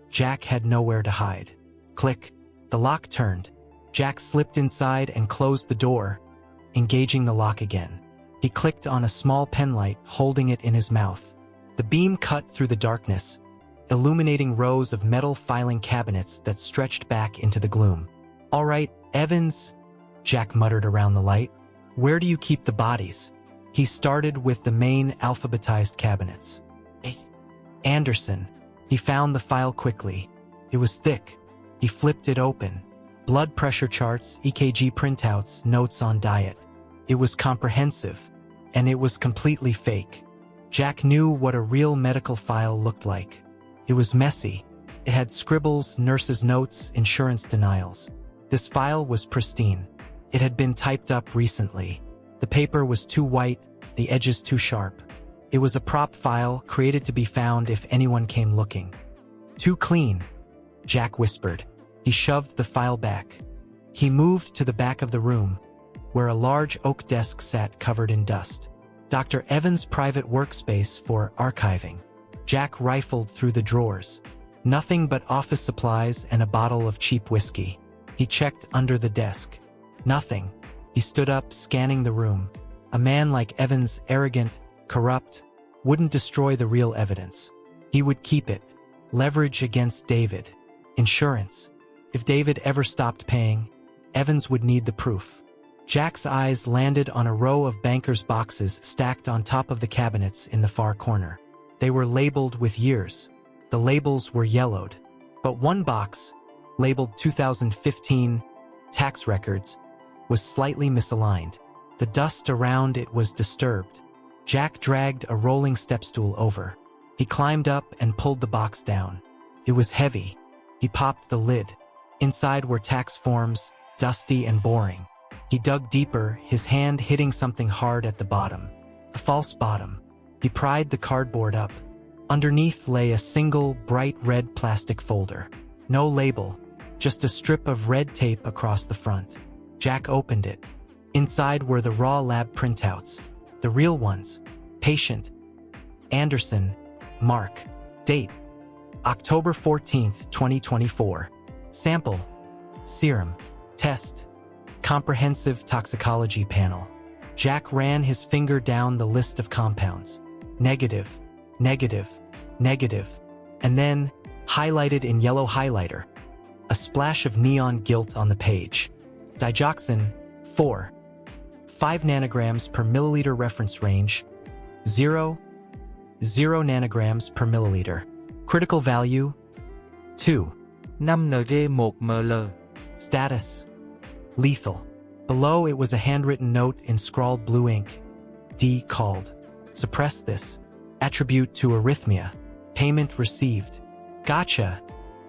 Jack had nowhere to hide. Click. The lock turned. Jack slipped inside and closed the door, engaging the lock again. He clicked on a small penlight, holding it in his mouth. The beam cut through the darkness, illuminating rows of metal filing cabinets that stretched back into the gloom. All right, Evans, Jack muttered around the light. Where do you keep the bodies? He started with the main alphabetized cabinets. Anderson. He found the file quickly. It was thick. He flipped it open. Blood pressure charts, EKG printouts, notes on diet. It was comprehensive, and it was completely fake. Jack knew what a real medical file looked like. It was messy. It had scribbles, nurses' notes, insurance denials. This file was pristine. It had been typed up recently. The paper was too white, the edges too sharp. It was a prop file created to be found if anyone came looking. Too clean, Jack whispered. He shoved the file back. He moved to the back of the room, where a large oak desk sat covered in dust. Dr. Evans' private workspace for archiving. Jack rifled through the drawers. Nothing but office supplies and a bottle of cheap whiskey. He checked under the desk. Nothing. He stood up, scanning the room. A man like Evans, arrogant, corrupt, wouldn't destroy the real evidence. He would keep it. Leverage against David. Insurance. If David ever stopped paying, Evans would need the proof. Jack's eyes landed on a row of banker's boxes stacked on top of the cabinets in the far corner. They were labeled with years. The labels were yellowed. But one box, labeled 2015 tax records, was slightly misaligned. The dust around it was disturbed. Jack dragged a rolling stepstool over. He climbed up and pulled the box down. It was heavy. He popped the lid. Inside were tax forms, dusty and boring. He dug deeper, his hand hitting something hard at the bottom. A false bottom. He pried the cardboard up. Underneath lay a single, bright red plastic folder. No label, just a strip of red tape across the front. Jack opened it. Inside were the raw lab printouts. The real ones. Patient. Anderson. Mark. Date. October 14th, 2024. Sample. Serum. Test. Comprehensive toxicology panel. Jack ran his finger down the list of compounds. Negative, negative, negative, and then, highlighted in yellow highlighter, a splash of neon gilt on the page. Digoxin, 4. 5 nanograms per milliliter reference range, 0 nanograms per milliliter. Critical value, 2. 5 ng/1 ml. Status, lethal. Below it was a handwritten note in scrawled blue ink. D called. Suppress this. Attribute to arrhythmia. Payment received. Gotcha,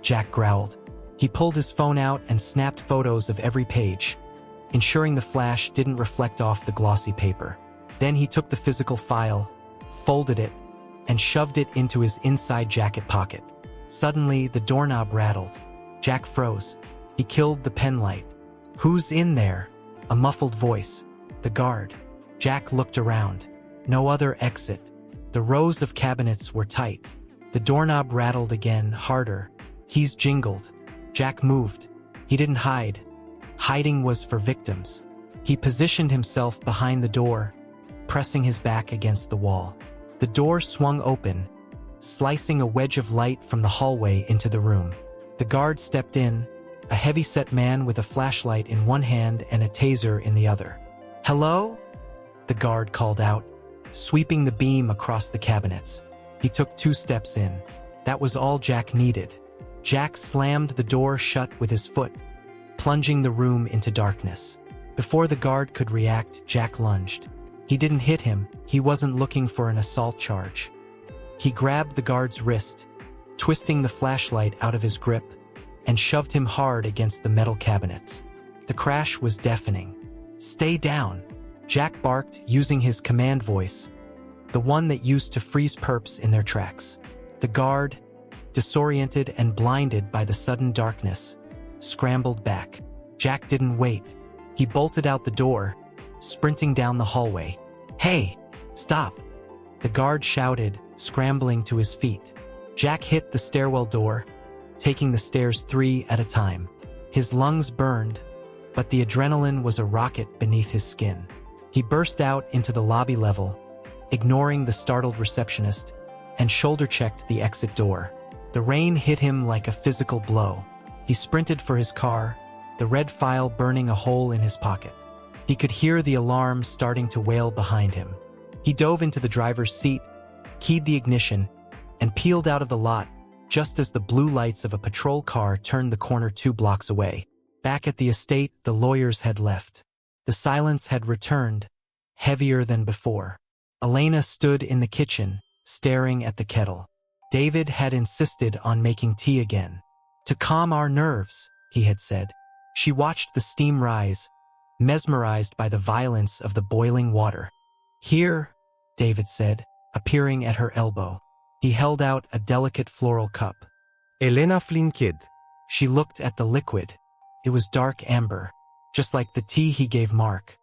Jack growled. He pulled his phone out and snapped photos of every page, ensuring the flash didn't reflect off the glossy paper. Then he took the physical file, folded it, and shoved it into his inside jacket pocket. Suddenly, the doorknob rattled. Jack froze. He killed the pen light. Who's in there? A muffled voice. The guard. Jack looked around. No other exit. The rows of cabinets were tight. The doorknob rattled again, harder. Keys jingled. Jack moved. He didn't hide. Hiding was for victims. He positioned himself behind the door, pressing his back against the wall. The door swung open, slicing a wedge of light from the hallway into the room. The guard stepped in, a heavy-set man with a flashlight in one hand and a taser in the other. "Hello?" the guard called out, sweeping the beam across the cabinets. He took 2 steps in. That was all Jack needed. Jack slammed the door shut with his foot, plunging the room into darkness. Before the guard could react, Jack lunged. He didn't hit him. He wasn't looking for an assault charge. He grabbed the guard's wrist, twisting the flashlight out of his grip, and shoved him hard against the metal cabinets. The crash was deafening. "Stay down," Jack barked, using his command voice, the one that used to freeze perps in their tracks. The guard, disoriented and blinded by the sudden darkness, scrambled back. Jack didn't wait. He bolted out the door, sprinting down the hallway. "Hey, stop!" the guard shouted, scrambling to his feet. Jack hit the stairwell door, taking the stairs 3 at a time. His lungs burned, but the adrenaline was a rocket beneath his skin. He burst out into the lobby level, ignoring the startled receptionist, and shoulder-checked the exit door. The rain hit him like a physical blow. He sprinted for his car, the red file burning a hole in his pocket. He could hear the alarm starting to wail behind him. He dove into the driver's seat, keyed the ignition, and peeled out of the lot just as the blue lights of a patrol car turned the corner 2 blocks away. Back at the estate, the lawyers had left. The silence had returned, heavier than before. Elena stood in the kitchen, staring at the kettle. David had insisted on making tea again. "To calm our nerves," he had said. She watched the steam rise, mesmerized by the violence of the boiling water. "Here," David said, appearing at her elbow. He held out a delicate floral cup. Elena flinked. She looked at the liquid. It was dark amber, just like the tea he gave Mark.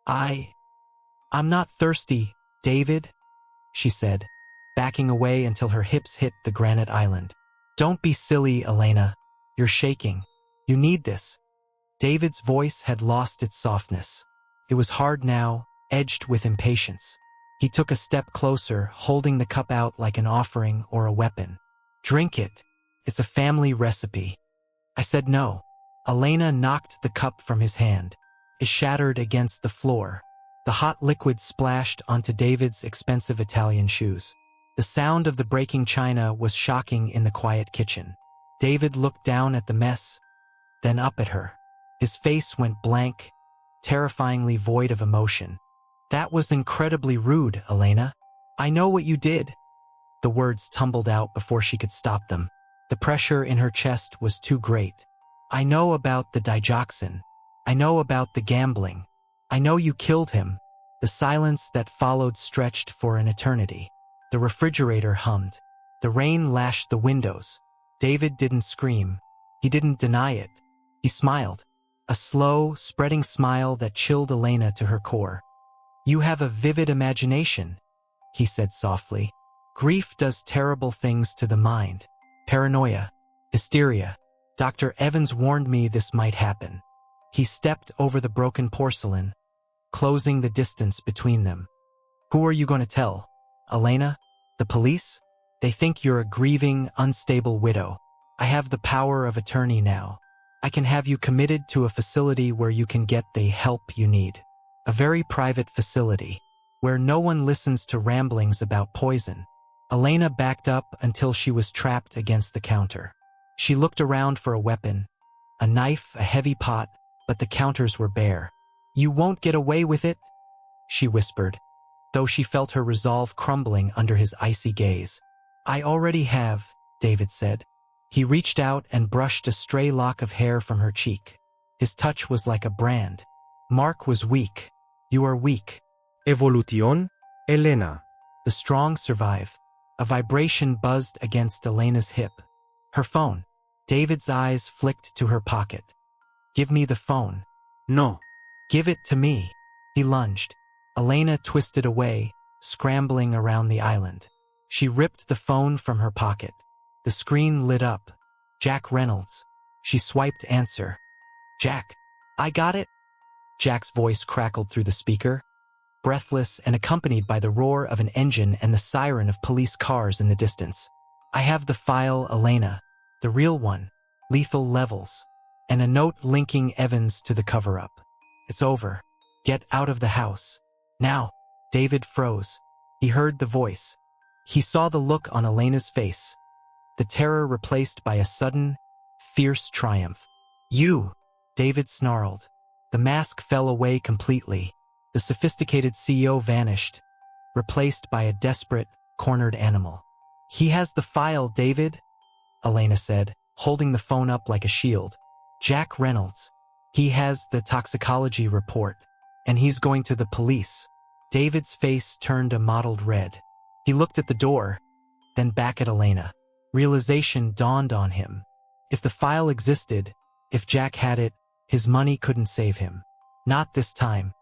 I'm not thirsty, David," she said, backing away until her hips hit the granite island. "Don't be silly, Elena. You're shaking. You need this." David's voice had lost its softness. It was hard now, edged with impatience. He took a step closer, holding the cup out like an offering or a weapon. "Drink it. It's a family recipe." I said no. Elena knocked the cup from his hand. It shattered against the floor. The hot liquid splashed onto David's expensive Italian shoes. The sound of the breaking china was shocking in the quiet kitchen. David looked down at the mess, then up at her. His face went blank, terrifyingly void of emotion. "That was incredibly rude, Elena. I know what you did." The words tumbled out before she could stop them. The pressure in her chest was too great. "I know about the digoxin. I know about the gambling. I know you killed him." The silence that followed stretched for an eternity. The refrigerator hummed. The rain lashed the windows. David didn't scream. He didn't deny it. He smiled. A slow, spreading smile that chilled Elena to her core. "You have a vivid imagination," he said softly. "Grief does terrible things to the mind. Paranoia. Hysteria. Dr. Evans warned me this might happen. He stepped over the broken porcelain, closing the distance between them. Who are you going to tell? Elena? The police? They think you're a grieving, unstable widow. I have the power of attorney now. I can have you committed to a facility where you can get the help you need. A very private facility, where no one listens to ramblings about poison. Elena backed up until she was trapped against the counter. She looked around for a weapon, a knife, a heavy pot, but the counters were bare. You won't get away with it, she whispered, though she felt her resolve crumbling under his icy gaze. I already have, David said. He reached out and brushed a stray lock of hair from her cheek. His touch was like a brand. Mark was weak. You are weak. Evolution, Elena. The strong survive. A vibration buzzed against Elena's hip. Her phone. David's eyes flicked to her pocket. Give me the phone. No. Give it to me. He lunged. Elena twisted away, scrambling around the island. She ripped the phone from her pocket. The screen lit up. Jack Reynolds. She swiped answer. Jack. I got it. Jack's voice crackled through the speaker, breathless and accompanied by the roar of an engine and the siren of police cars in the distance. I have the file, Elena. The real one. Lethal levels. And a note linking Evans to the cover-up. It's over. Get out of the house. Now. David froze. He heard the voice. He saw the look on Elena's face. The terror replaced by a sudden, fierce triumph. You! David snarled. The mask fell away completely. The sophisticated CEO vanished, replaced by a desperate, cornered animal. He has the file, David, Elena said, holding the phone up like a shield. Jack Reynolds. He has the toxicology report, and he's going to the police. David's face turned a mottled red. He looked at the door, then back at Elena. Realization dawned on him. If the file existed, if Jack had it, his money couldn't save him. Not this time.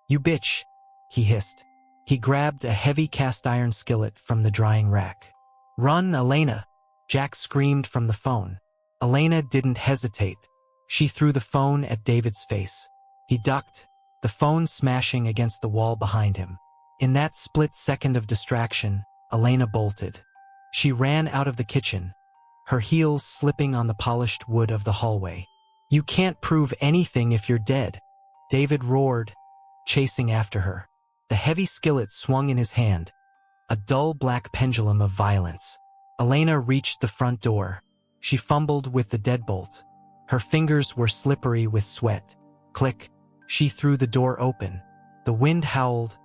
You bitch, he hissed. He grabbed a heavy cast-iron skillet from the drying rack. Run, Elena! Jack screamed from the phone. Elena didn't hesitate. She threw the phone at David's face. He ducked, the phone smashing against the wall behind him. In that split second of distraction, Elena bolted. She ran out of the kitchen, her heels slipping on the polished wood of the hallway. You can't prove anything if you're dead, David roared, chasing after her. The heavy skillet swung in his hand, a dull black pendulum of violence. Elena reached the front door. She fumbled with the deadbolt. Her fingers were slippery with sweat. Click. She threw the door open. The wind howled,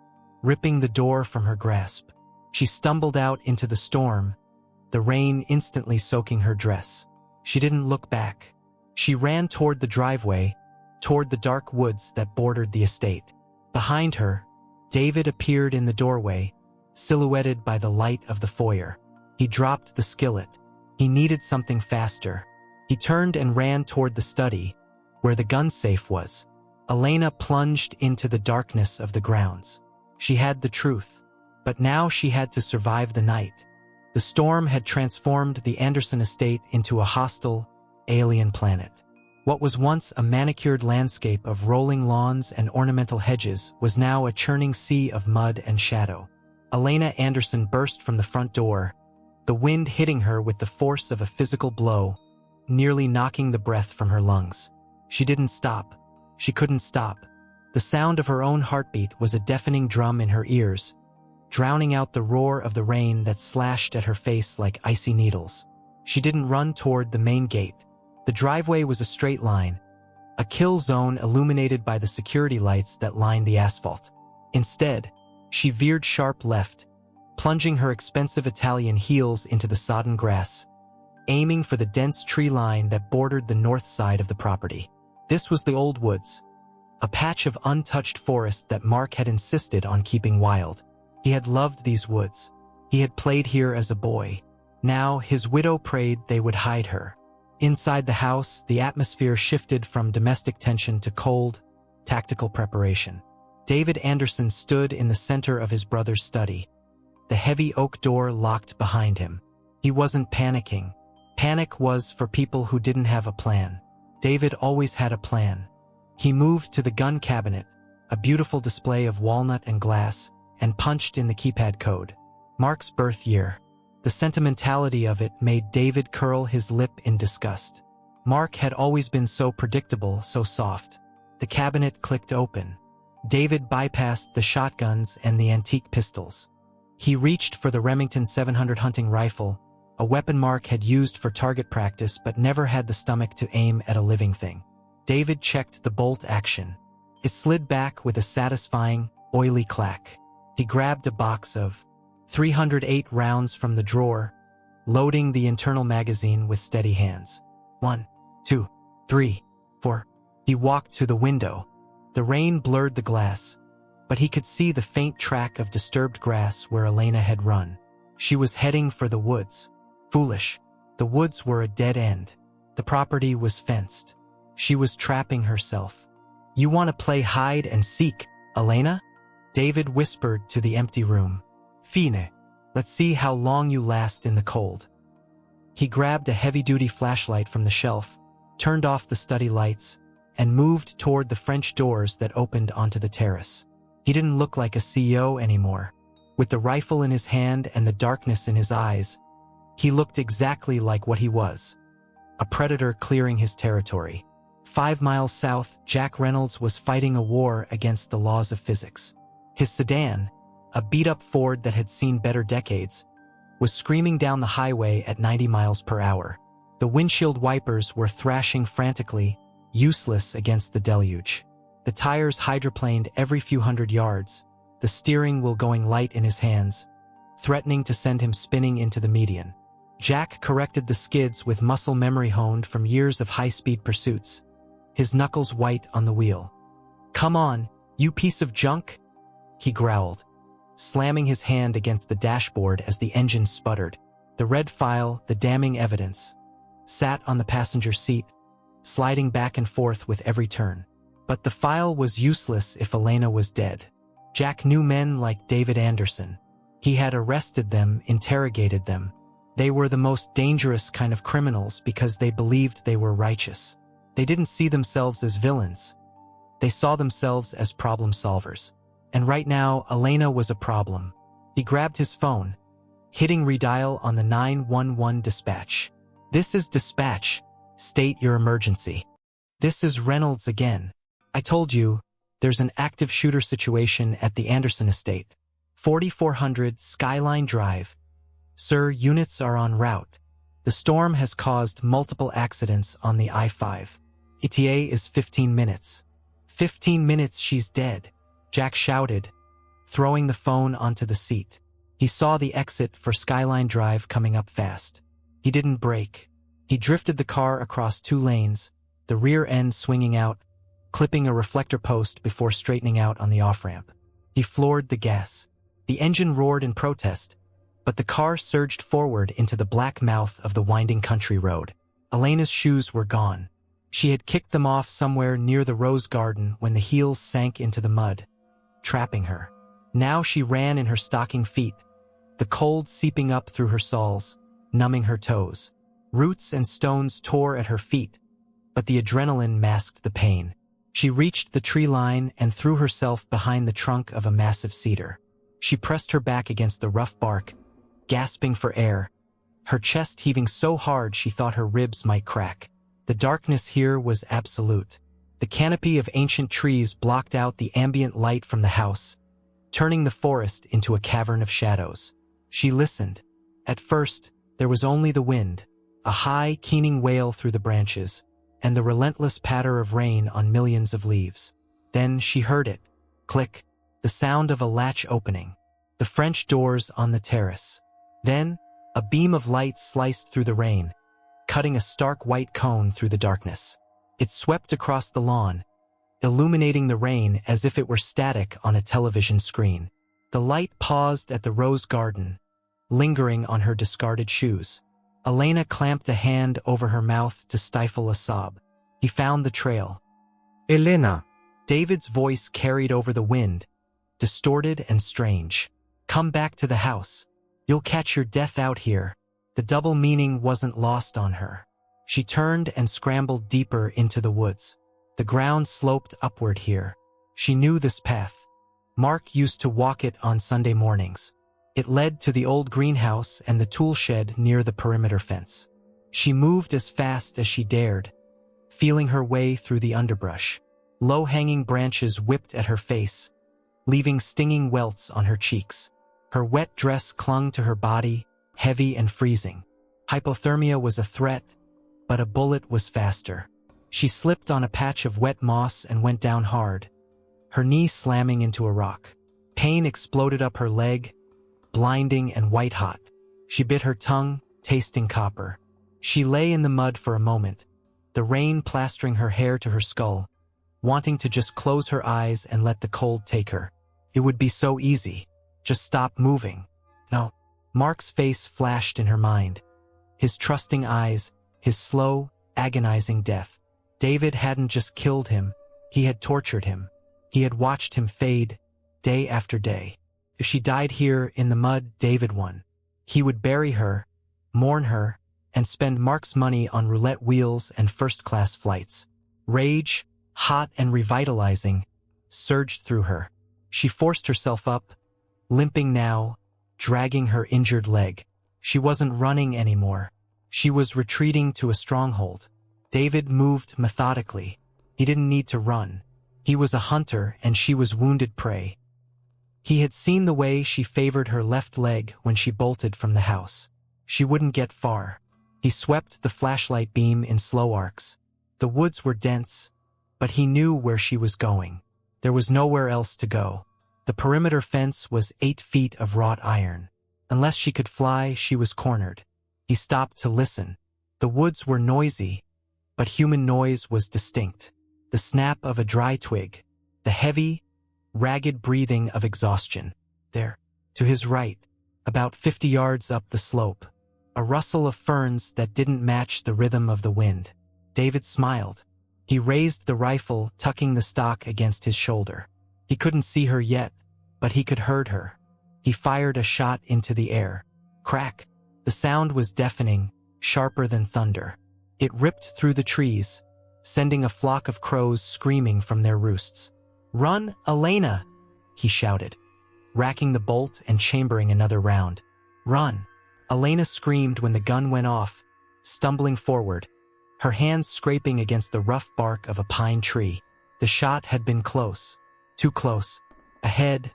ripping the door from her grasp. She stumbled out into the storm, the rain instantly soaking her dress. She didn't look back. She ran toward the driveway, toward the dark woods that bordered the estate. Behind her, David appeared in the doorway, silhouetted by the light of the foyer. He dropped the skillet. He needed something faster. He turned and ran toward the study, where the gun safe was. Elena plunged into the darkness of the grounds. She had the truth, but now she had to survive the night. The storm had transformed the Anderson estate into a hostile, alien planet. What was once a manicured landscape of rolling lawns and ornamental hedges was now a churning sea of mud and shadow. Elena Anderson burst from the front door, the wind hitting her with the force of a physical blow, nearly knocking the breath from her lungs. She didn't stop. She couldn't stop. The sound of her own heartbeat was a deafening drum in her ears, drowning out the roar of the rain that slashed at her face like icy needles. She didn't run toward the main gate. The driveway was a straight line, a kill zone illuminated by the security lights that lined the asphalt. Instead, she veered sharp left, plunging her expensive Italian heels into the sodden grass, aiming for the dense tree line that bordered the north side of the property. This was the Old Woods, a patch of untouched forest that Mark had insisted on keeping wild. He had loved these woods. He had played here as a boy. Now, his widow prayed they would hide her. Inside the house, the atmosphere shifted from domestic tension to cold, tactical preparation. David Anderson stood in the center of his brother's study, the heavy oak door locked behind him. He wasn't panicking. Panic was for people who didn't have a plan. David always had a plan. He moved to the gun cabinet, a beautiful display of walnut and glass, and punched in the keypad code. Mark's birth year. The sentimentality of it made David curl his lip in disgust. Mark had always been so predictable, so soft. The cabinet clicked open. David bypassed the shotguns and the antique pistols. He reached for the Remington 700 hunting rifle, a weapon Mark had used for target practice but never had the stomach to aim at a living thing. David checked the bolt action. It slid back with a satisfying, oily clack. He grabbed a box of 308 rounds from the drawer, loading the internal magazine with steady hands. 1, 2, 3, 4. He walked to the window. The rain blurred the glass, but he could see the faint track of disturbed grass where Elena had run. She was heading for the woods. Foolish. The woods were a dead end. The property was fenced. She was trapping herself. "You want to play hide and seek, Elena?" David whispered to the empty room. "Fine. Let's see how long you last in the cold." He grabbed a heavy-duty flashlight from the shelf, turned off the study lights, and moved toward the French doors that opened onto the terrace. He didn't look like a CEO anymore. With the rifle in his hand and the darkness in his eyes, he looked exactly like what he was. A predator clearing his territory. 5 miles south, Jack Reynolds was fighting a war against the laws of physics. His sedan, a beat-up Ford that had seen better decades, was screaming down the highway at 90 miles per hour. The windshield wipers were thrashing frantically, useless against the deluge. The tires hydroplaned every few hundred yards, the steering wheel going light in his hands, threatening to send him spinning into the median. Jack corrected the skids with muscle memory honed from years of high-speed pursuits, his knuckles white on the wheel. "Come on, you piece of junk," he growled, slamming his hand against the dashboard as the engine sputtered. The red file, the damning evidence, sat on the passenger seat, sliding back and forth with every turn. But the file was useless if Elena was dead. Jack knew men like David Anderson. He had arrested them, interrogated them. They were the most dangerous kind of criminals because they believed they were righteous. They didn't see themselves as villains. They saw themselves as problem solvers. And right now, Elena was a problem. He grabbed his phone, hitting redial on the 911 dispatch. "This is dispatch. State your emergency." "This is Reynolds again. I told you, there's an active shooter situation at the Anderson estate. 4400 Skyline Drive. Sir, units are en route. The storm has caused multiple accidents on the I-5. ETA is 15 minutes. 15 minutes, she's dead," Jack shouted, throwing the phone onto the seat. He saw the exit for Skyline Drive coming up fast. He didn't brake. He drifted the car across 2 lanes, the rear end swinging out, clipping a reflector post before straightening out on the off-ramp. He floored the gas. The engine roared in protest, but the car surged forward into the black mouth of the winding country road. Elena's shoes were gone. She had kicked them off somewhere near the rose garden when the heels sank into the mud, trapping her. Now she ran in her stocking feet, the cold seeping up through her soles, numbing her toes. Roots and stones tore at her feet, but the adrenaline masked the pain. She reached the tree line and threw herself behind the trunk of a massive cedar. She pressed her back against the rough bark, gasping for air, her chest heaving so hard she thought her ribs might crack. The darkness here was absolute. The canopy of ancient trees blocked out the ambient light from the house, turning the forest into a cavern of shadows. She listened. At first, there was only the wind, a high, keening wail through the branches, and the relentless patter of rain on millions of leaves. Then she heard it. Click. The sound of a latch opening. The French doors on the terrace. Then, a beam of light sliced through the rain, cutting a stark white cone through the darkness. It swept across the lawn, illuminating the rain as if it were static on a television screen. The light paused at the rose garden, lingering on her discarded shoes. Elena clamped a hand over her mouth to stifle a sob. He found the trail. Elena. David's voice carried over the wind, distorted and strange. "Come back to the house. You'll catch your death out here." The double meaning wasn't lost on her. She turned and scrambled deeper into the woods. The ground sloped upward here. She knew this path. Mark used to walk it on Sunday mornings. It led to the old greenhouse and the tool shed near the perimeter fence. She moved as fast as she dared, feeling her way through the underbrush. Low-hanging branches whipped at her face, leaving stinging welts on her cheeks. Her wet dress clung to her body, heavy and freezing. Hypothermia was a threat, but a bullet was faster. She slipped on a patch of wet moss and went down hard, her knee slamming into a rock. Pain exploded up her leg, blinding and white-hot. She bit her tongue, tasting copper. She lay in the mud for a moment, the rain plastering her hair to her skull, wanting to just close her eyes and let the cold take her. It would be so easy. Just stop moving. No. Mark's face flashed in her mind. His trusting eyes, his slow, agonizing death. David hadn't just killed him, he had tortured him. He had watched him fade, day after day. If she died here in the mud, David won. He would bury her, mourn her, and spend Mark's money on roulette wheels and first-class flights. Rage, hot and revitalizing, surged through her. She forced herself up, limping now, dragging her injured leg. She wasn't running anymore. She was retreating to a stronghold. David moved methodically. He didn't need to run. He was a hunter and she was wounded prey. He had seen the way she favored her left leg when she bolted from the house. She wouldn't get far. He swept the flashlight beam in slow arcs. The woods were dense, but he knew where she was going. There was nowhere else to go. The perimeter fence was 8 feet of wrought iron. Unless she could fly, she was cornered. He stopped to listen. The woods were noisy, but human noise was distinct. The snap of a dry twig, the heavy, ragged breathing of exhaustion. There, to his right, about 50 yards up the slope, a rustle of ferns that didn't match the rhythm of the wind. David smiled. He raised the rifle, tucking the stock against his shoulder. He couldn't see her yet, but he could hear her. He fired a shot into the air. Crack! The sound was deafening, sharper than thunder. It ripped through the trees, sending a flock of crows screaming from their roosts. "Run, Elena!" he shouted, racking the bolt and chambering another round. "Run!" Elena screamed when the gun went off, stumbling forward, her hands scraping against the rough bark of a pine tree. The shot had been close, too close. Ahead,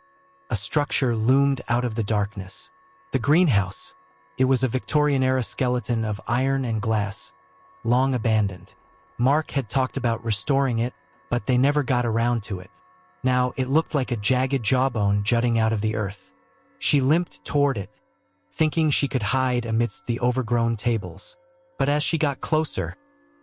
a structure loomed out of the darkness. The greenhouse. It was a Victorian-era skeleton of iron and glass, long abandoned. Mark had talked about restoring it, but they never got around to it. Now it looked like a jagged jawbone jutting out of the earth. She limped toward it, thinking she could hide amidst the overgrown tables. But as she got closer,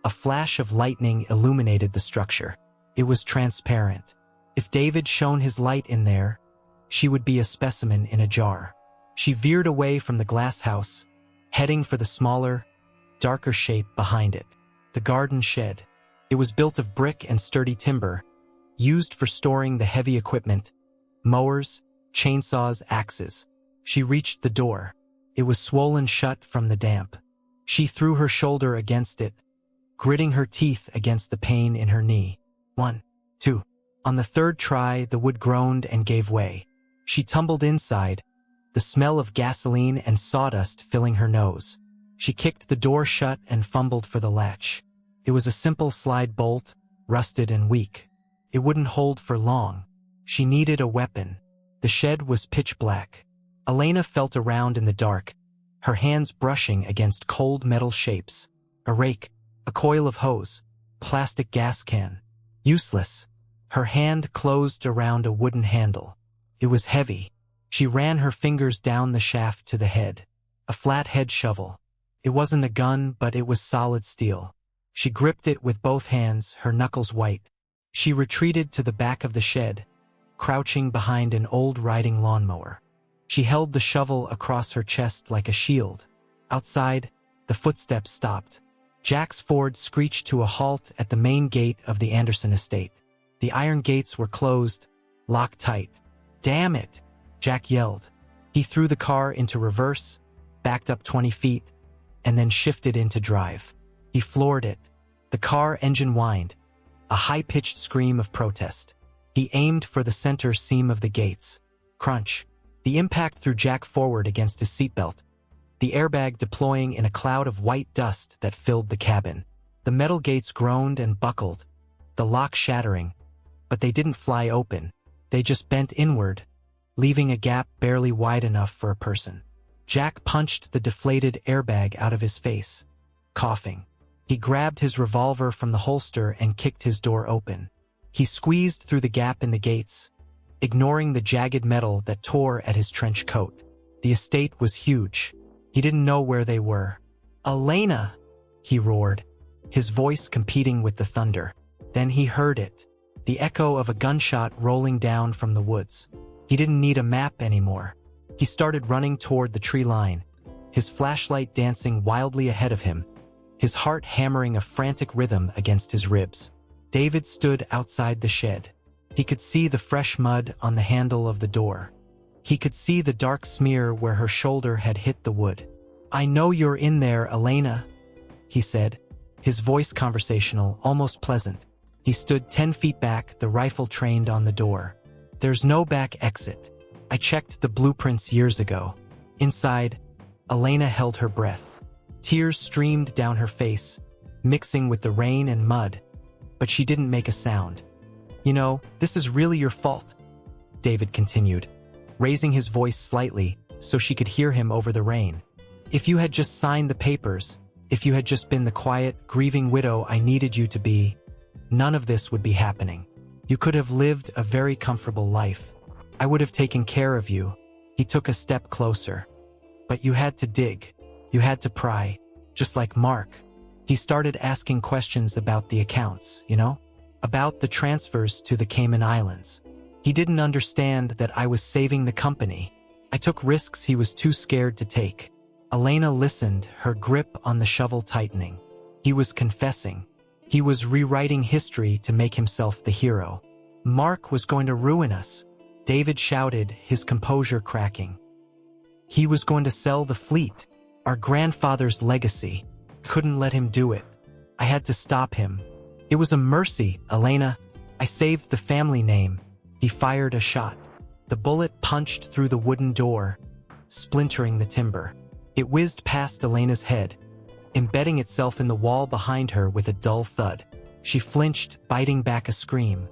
a flash of lightning illuminated the structure. It was transparent. If David shone his light in there, she would be a specimen in a jar. She veered away from the glass house, heading for the smaller, darker shape behind it. The garden shed. It was built of brick and sturdy timber, used for storing the heavy equipment, mowers, chainsaws, axes. She reached the door. It was swollen shut from the damp. She threw her shoulder against it, gritting her teeth against the pain in her knee. 1, 2. On the third try, the wood groaned and gave way. She tumbled inside, the smell of gasoline and sawdust filling her nose. She kicked the door shut and fumbled for the latch. It was a simple slide bolt, rusted and weak. It wouldn't hold for long. She needed a weapon. The shed was pitch black. Elena felt around in the dark, her hands brushing against cold metal shapes. A rake, a coil of hose, plastic gas can. Useless. Her hand closed around a wooden handle. It was heavy. She ran her fingers down the shaft to the head. A flat head shovel. It wasn't a gun, but it was solid steel. She gripped it with both hands, her knuckles white. She retreated to the back of the shed, crouching behind an old riding lawnmower. She held the shovel across her chest like a shield. Outside, the footsteps stopped. Jack's Ford screeched to a halt at the main gate of the Anderson estate. The iron gates were closed, locked tight. "Damn it!" Jack yelled. He threw the car into reverse, backed up 20 feet, and then shifted into drive. He floored it. The car engine whined, a high-pitched scream of protest. He aimed for the center seam of the gates. Crunch. The impact threw Jack forward against his seatbelt, the airbag deploying in a cloud of white dust that filled the cabin. The metal gates groaned and buckled, the lock shattering, but they didn't fly open. They just bent inward, leaving a gap barely wide enough for a person. Jack punched the deflated airbag out of his face, coughing. He grabbed his revolver from the holster and kicked his door open. He squeezed through the gap in the gates, ignoring the jagged metal that tore at his trench coat. The estate was huge. He didn't know where they were. "Elena!" he roared, his voice competing with the thunder. Then he heard it, the echo of a gunshot rolling down from the woods. He didn't need a map anymore. He started running toward the tree line, his flashlight dancing wildly ahead of him, his heart hammering a frantic rhythm against his ribs. David stood outside the shed. He could see the fresh mud on the handle of the door. He could see the dark smear where her shoulder had hit the wood. "I know you're in there, Elena," he said, his voice conversational, almost pleasant. He stood 10 feet back, the rifle trained on the door. "There's no back exit. I checked the blueprints years ago." Inside, Elena held her breath. Tears streamed down her face, mixing with the rain and mud, but she didn't make a sound. "You know, this is really your fault," David continued, raising his voice slightly so she could hear him over the rain. "If you had just signed the papers, if you had just been the quiet, grieving widow I needed you to be, none of this would be happening. You could have lived a very comfortable life. I would have taken care of you." He took a step closer. "But you had to dig. You had to pry, just like Mark." He started asking questions about the accounts, about the transfers to the Cayman Islands. He didn't understand that I was saving the company. I took risks he was too scared to take. Elena listened, her grip on the shovel tightening. He was confessing. He was rewriting history to make himself the hero. "Mark was going to ruin us," David shouted, his composure cracking. "He was going to sell the fleet, our grandfather's legacy. Couldn't let him do it. I had to stop him. It was a mercy, Elena. I saved the family name." He fired a shot. The bullet punched through the wooden door, splintering the timber. It whizzed past Elena's head, embedding itself in the wall behind her with a dull thud. She flinched, biting back a scream.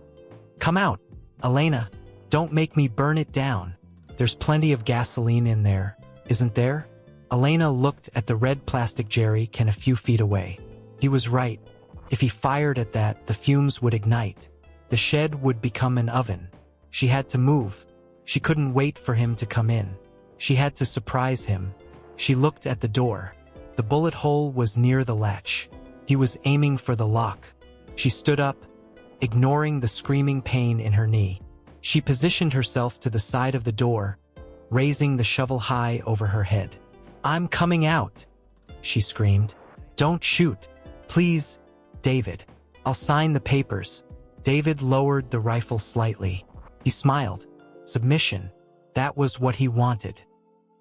"Come out, Elena. Don't make me burn it down. There's plenty of gasoline in there, isn't there?" Elena looked at the red plastic jerry can a few feet away. He was right. If he fired at that, the fumes would ignite. The shed would become an oven. She had to move. She couldn't wait for him to come in. She had to surprise him. She looked at the door. The bullet hole was near the latch. He was aiming for the lock. She stood up, ignoring the screaming pain in her knee. She positioned herself to the side of the door, raising the shovel high over her head. "I'm coming out," she screamed. "Don't shoot. Please, David. I'll sign the papers." David lowered the rifle slightly. He smiled. Submission. That was what he wanted.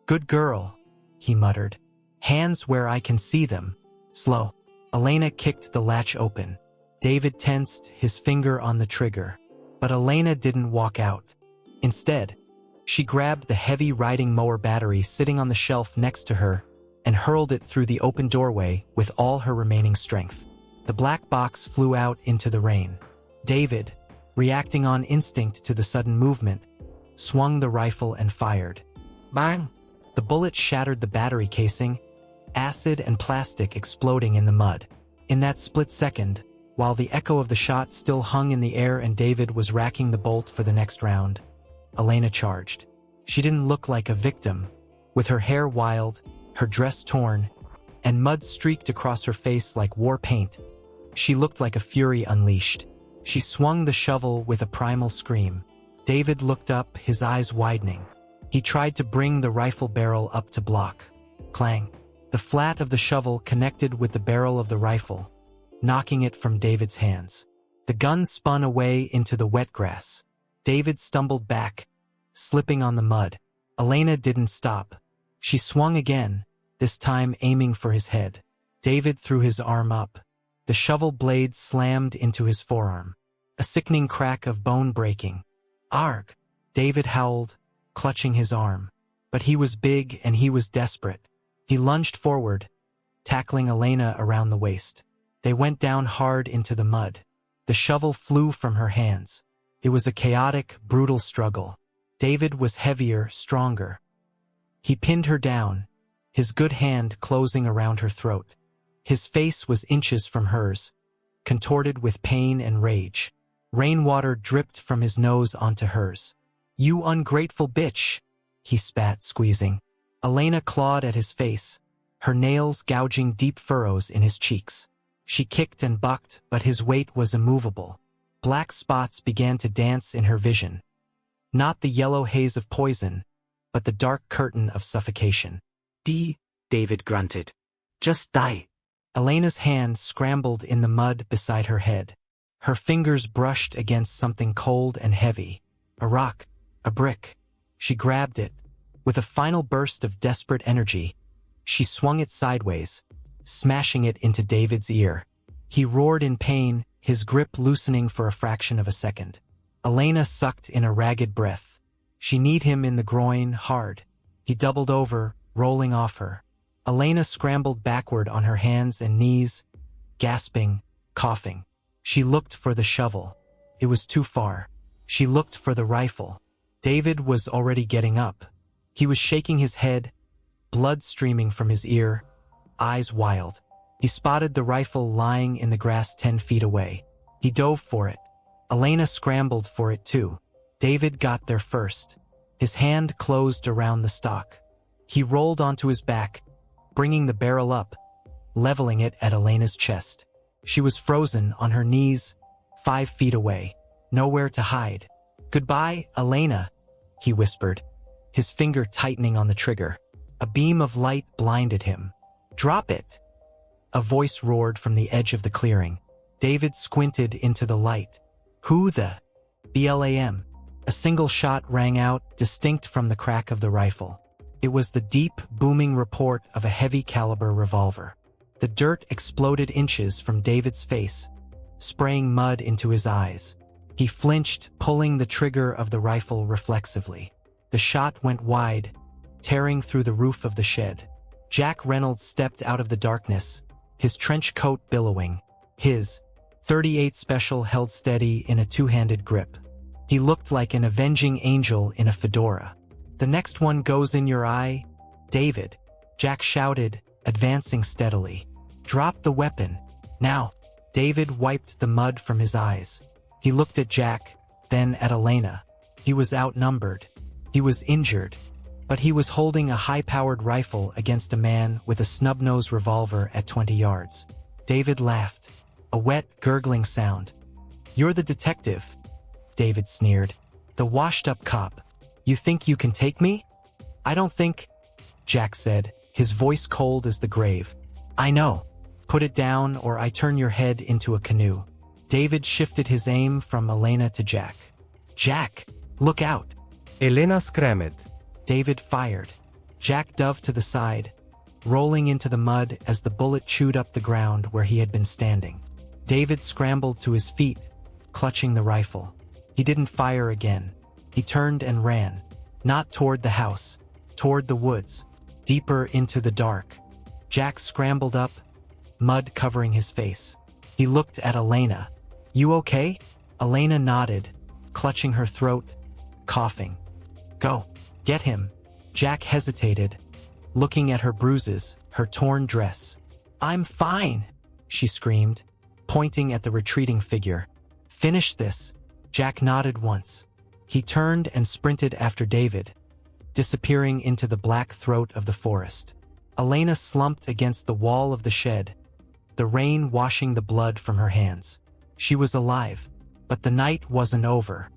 "Good girl," he muttered. "Hands where I can see them. Slow." Elena kicked the latch open. David tensed, his finger on the trigger. But Elena didn't walk out. Instead, she grabbed the heavy riding mower battery sitting on the shelf next to her and hurled it through the open doorway with all her remaining strength. The black box flew out into the rain. David, reacting on instinct to the sudden movement, swung the rifle and fired. Bang! The bullet shattered the battery casing, acid and plastic exploding in the mud. In that split second, while the echo of the shot still hung in the air and David was racking the bolt for the next round, Elena charged. She didn't look like a victim. With her hair wild, her dress torn, and mud streaked across her face like war paint, she looked like a fury unleashed. She swung the shovel with a primal scream. David looked up, his eyes widening. He tried to bring the rifle barrel up to block. Clang. The flat of the shovel connected with the barrel of the rifle, knocking it from David's hands. The gun spun away into the wet grass. David stumbled back, slipping on the mud. Elena didn't stop. She swung again, this time aiming for his head. David threw his arm up. The shovel blade slammed into his forearm. A sickening crack of bone breaking. "Arg!" David howled, clutching his arm. But he was big and he was desperate. He lunged forward, tackling Elena around the waist. They went down hard into the mud. The shovel flew from her hands. It was a chaotic, brutal struggle. David was heavier, stronger. He pinned her down, his good hand closing around her throat. His face was inches from hers, contorted with pain and rage. Rainwater dripped from his nose onto hers. "You ungrateful bitch," he spat, squeezing. Elena clawed at his face, her nails gouging deep furrows in his cheeks. She kicked and bucked, but his weight was immovable. Black spots began to dance in her vision. Not the yellow haze of poison, but the dark curtain of suffocation. David grunted. "Just die." Elena's hand scrambled in the mud beside her head. Her fingers brushed against something cold and heavy. A rock, a brick. She grabbed it. With a final burst of desperate energy, she swung it sideways, smashing it into David's ear. He roared in pain, his grip loosening for a fraction of a second. Elena sucked in a ragged breath. She kneed him in the groin, hard. He doubled over, rolling off her. Elena scrambled backward on her hands and knees, gasping, coughing. She looked for the shovel. It was too far. She looked for the rifle. David was already getting up. He was shaking his head, blood streaming from his ear, eyes wild. He spotted the rifle lying in the grass 10 feet away. He dove for it. Elena scrambled for it too. David got there first. His hand closed around the stock. He rolled onto his back, bringing the barrel up, leveling it at Elena's chest. She was frozen on her knees, 5 feet away, nowhere to hide. "Goodbye, Elena," he whispered, his finger tightening on the trigger. A beam of light blinded him. "Drop it!" A voice roared from the edge of the clearing. David squinted into the light. "Who the BLAM?" A single shot rang out, distinct from the crack of the rifle. It was the deep, booming report of a heavy-caliber revolver. The dirt exploded inches from David's face, spraying mud into his eyes. He flinched, pulling the trigger of the rifle reflexively. The shot went wide, tearing through the roof of the shed. Jack Reynolds stepped out of the darkness, his trench coat billowing, his .38 Special held steady in a two-handed grip. He looked like an avenging angel in a fedora. "The next one goes in your eye, David," Jack shouted, advancing steadily. "Drop the weapon, now." David wiped the mud from his eyes. He looked at Jack, then at Elena. He was outnumbered. He was injured. But he was holding a high-powered rifle against a man with a snub-nosed revolver at 20 yards. David laughed. A wet, gurgling sound. "You're the detective," David sneered. "The washed-up cop. You think you can take me?" "I don't think," Jack said, his voice cold as the grave. "I know. Put it down or I turn your head into a canoe." David shifted his aim from Elena to Jack. "Jack, look out!" Elena screamed. David fired. Jack dove to the side, rolling into the mud as the bullet chewed up the ground where he had been standing. David scrambled to his feet, clutching the rifle. He didn't fire again. He turned and ran, not toward the house, toward the woods, deeper into the dark. Jack scrambled up, mud covering his face. He looked at Elena. "You okay?" Elena nodded, clutching her throat, coughing. "Go, get him." Jack hesitated, looking at her bruises, her torn dress. "I'm fine," she screamed, pointing at the retreating figure. "Finish this." Jack nodded once. He turned and sprinted after David, disappearing into the black throat of the forest. Elena slumped against the wall of the shed, the rain washing the blood from her hands. She was alive, but the night wasn't over.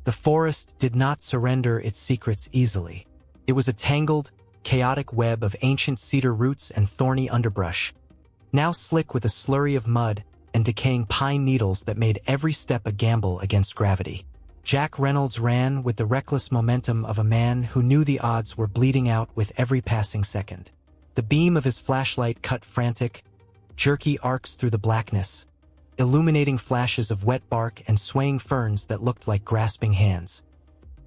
The forest did not surrender its secrets easily. It was a tangled, chaotic web of ancient cedar roots and thorny underbrush, now slick with a slurry of mud and decaying pine needles that made every step a gamble against gravity. Jack Reynolds ran with the reckless momentum of a man who knew the odds were bleeding out with every passing second. The beam of his flashlight cut frantic, jerky arcs through the blackness, illuminating flashes of wet bark and swaying ferns that looked like grasping hands.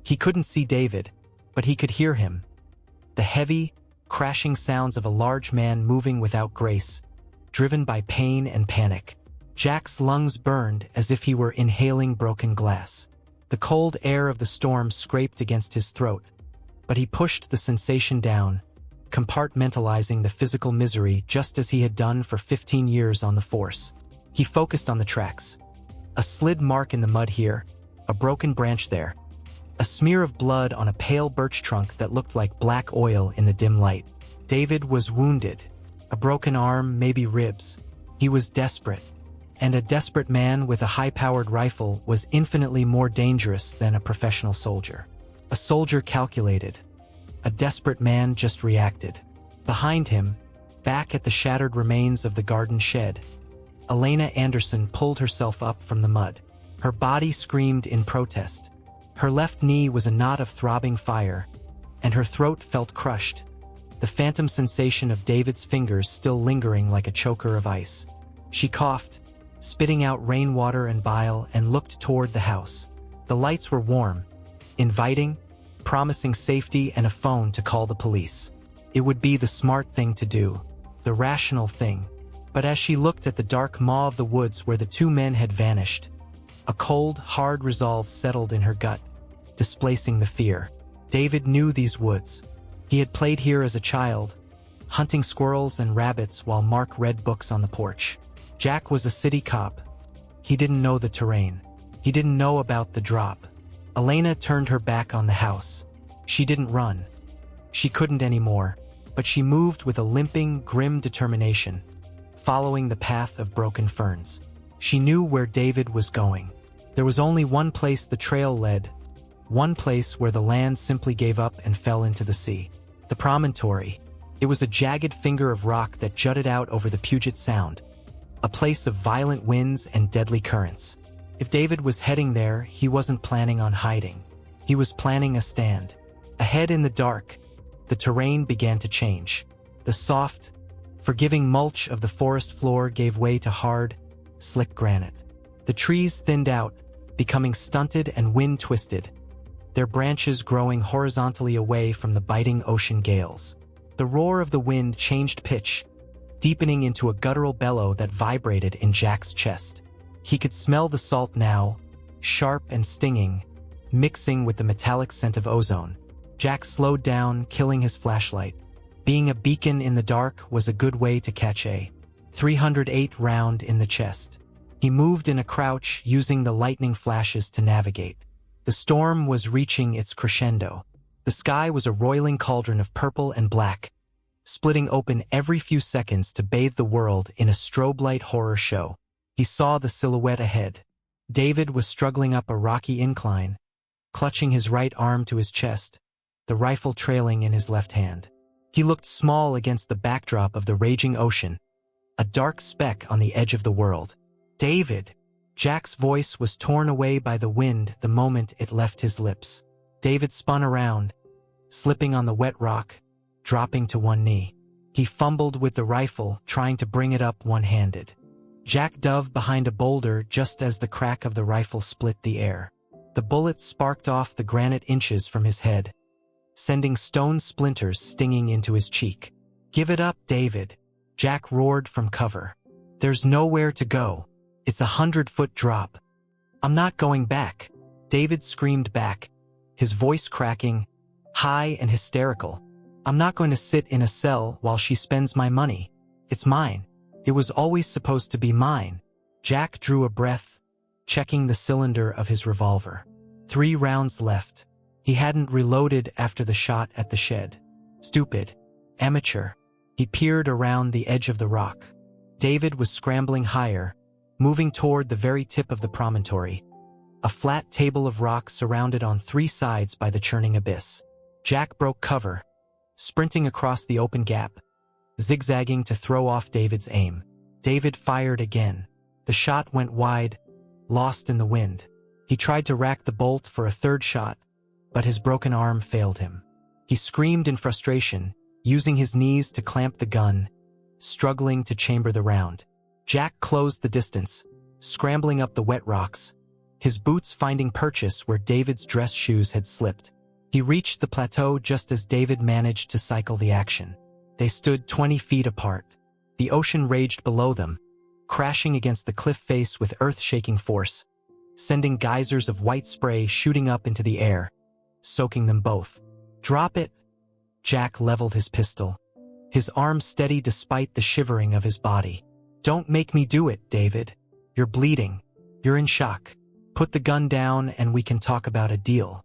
He couldn't see David, but he could hear him. The heavy, crashing sounds of a large man moving without grace, driven by pain and panic. Jack's lungs burned as if he were inhaling broken glass. The cold air of the storm scraped against his throat, but he pushed the sensation down, compartmentalizing the physical misery just as he had done for 15 years on the force. He focused on the tracks. A slid mark in the mud here, a broken branch there, a smear of blood on a pale birch trunk that looked like black oil in the dim light. David was wounded, a broken arm, maybe ribs. He was desperate, and a desperate man with a high-powered rifle was infinitely more dangerous than a professional soldier. A soldier calculated. A desperate man just reacted. Behind him, back at the shattered remains of the garden shed, Elena Anderson pulled herself up from the mud. Her body screamed in protest. Her left knee was a knot of throbbing fire, and her throat felt crushed, the phantom sensation of David's fingers still lingering like a choker of ice. She coughed, spitting out rainwater and bile, and looked toward the house. The lights were warm, inviting, promising safety and a phone to call the police. It would be the smart thing to do, the rational thing. But as she looked at the dark maw of the woods where the two men had vanished, a cold, hard resolve settled in her gut, displacing the fear. David knew these woods. He had played here as a child, hunting squirrels and rabbits while Mark read books on the porch. Jack was a city cop. He didn't know the terrain. He didn't know about the drop. Elena turned her back on the house. She didn't run. She couldn't anymore, but she moved with a limping, grim determination, following the path of broken ferns. She knew where David was going. There was only one place the trail led, one place where the land simply gave up and fell into the sea. The promontory. It was a jagged finger of rock that jutted out over the Puget Sound, a place of violent winds and deadly currents. If David was heading there, he wasn't planning on hiding. He was planning a stand. Ahead in the dark, the terrain began to change. The soft, forgiving mulch of the forest floor gave way to hard, slick granite. The trees thinned out, becoming stunted and wind-twisted, their branches growing horizontally away from the biting ocean gales. The roar of the wind changed pitch, deepening into a guttural bellow that vibrated in Jack's chest. He could smell the salt now, sharp and stinging, mixing with the metallic scent of ozone. Jack slowed down, killing his flashlight. Being a beacon in the dark was a good way to catch a 308 round in the chest. He moved in a crouch, using the lightning flashes to navigate. The storm was reaching its crescendo. The sky was a roiling cauldron of purple and black, splitting open every few seconds to bathe the world in a strobe light horror show. He saw the silhouette ahead. David was struggling up a rocky incline, clutching his right arm to his chest, the rifle trailing in his left hand. He looked small against the backdrop of the raging ocean, a dark speck on the edge of the world. David! Jack's voice was torn away by the wind the moment it left his lips. David spun around, slipping on the wet rock, dropping to one knee. He fumbled with the rifle, trying to bring it up one-handed. Jack dove behind a boulder just as the crack of the rifle split the air. The bullet sparked off the granite inches from his head, sending stone splinters stinging into his cheek. "Give it up, David!" Jack roared from cover. "There's nowhere to go. It's a 100-foot drop. I'm not going back." David screamed back, his voice cracking, high and hysterical. "I'm not going to sit in a cell while she spends my money. It's mine. It was always supposed to be mine." Jack drew a breath, checking the cylinder of his revolver. 3 rounds left. He hadn't reloaded after the shot at the shed. Stupid. Amateur. He peered around the edge of the rock. David was scrambling higher, moving toward the very tip of the promontory, a flat table of rock surrounded on 3 sides by the churning abyss. Jack broke cover, sprinting across the open gap, zigzagging to throw off David's aim. David fired again. The shot went wide, lost in the wind. He tried to rack the bolt for a 3rd shot, but his broken arm failed him. He screamed in frustration, using his knees to clamp the gun, struggling to chamber the round. Jack closed the distance, scrambling up the wet rocks, his boots finding purchase where David's dress shoes had slipped. He reached the plateau just as David managed to cycle the action. They stood 20 feet apart. The ocean raged below them, crashing against the cliff face with earth-shaking force, sending geysers of white spray shooting up into the air, soaking them both. "Drop it!" Jack leveled his pistol, his arm steady despite the shivering of his body. "Don't make me do it, David. You're bleeding. You're in shock. Put the gun down and we can talk about a deal."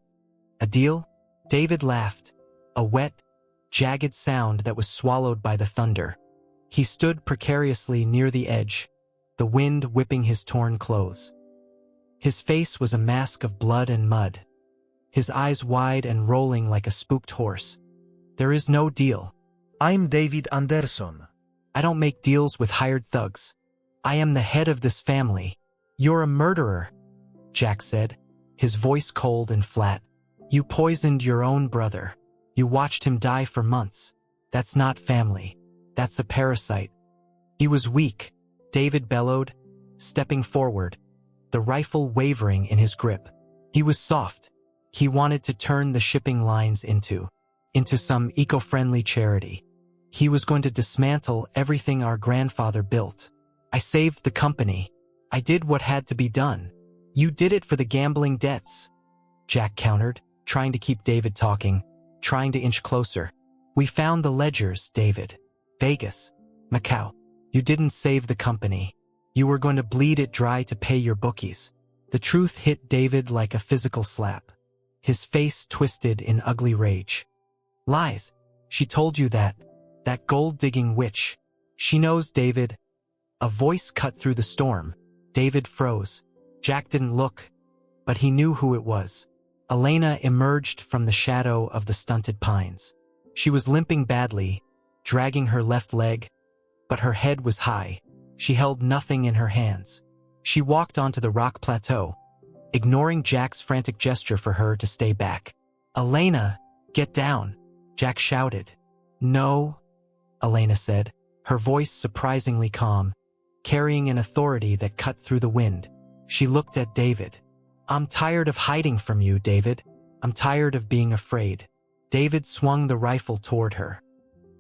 "A deal?" David laughed, a wet, jagged sound that was swallowed by the thunder. He stood precariously near the edge, the wind whipping his torn clothes. His face was a mask of blood and mud, his eyes wide and rolling like a spooked horse. "There is no deal. I'm David Anderson. I don't make deals with hired thugs. I am the head of this family." "You're a murderer," Jack said, his voice cold and flat. "You poisoned your own brother. You watched him die for months. That's not family. That's a parasite." "He was weak," David bellowed, stepping forward, the rifle wavering in his grip. "He was soft. He wanted to turn the shipping lines into some eco-friendly charity. He was going to dismantle everything our grandfather built. I saved the company. I did what had to be done." "You did it for the gambling debts," Jack countered, trying to keep David talking, trying to inch closer. "We found the ledgers, David. Vegas, Macau. You didn't save the company. You were going to bleed it dry to pay your bookies." The truth hit David like a physical slap. His face twisted in ugly rage. "Lies. She told you that gold-digging witch. She knows, David." A voice cut through the storm. David froze. Jack didn't look, but he knew who it was. Elena emerged from the shadow of the stunted pines. She was limping badly, dragging her left leg, but her head was high. She held nothing in her hands. She walked onto the rock plateau, ignoring Jack's frantic gesture for her to stay back. "Elena, get down," Jack shouted. "No," Elena said, her voice surprisingly calm, carrying an authority that cut through the wind. She looked at David. "I'm tired of hiding from you, David. I'm tired of being afraid." David swung the rifle toward her.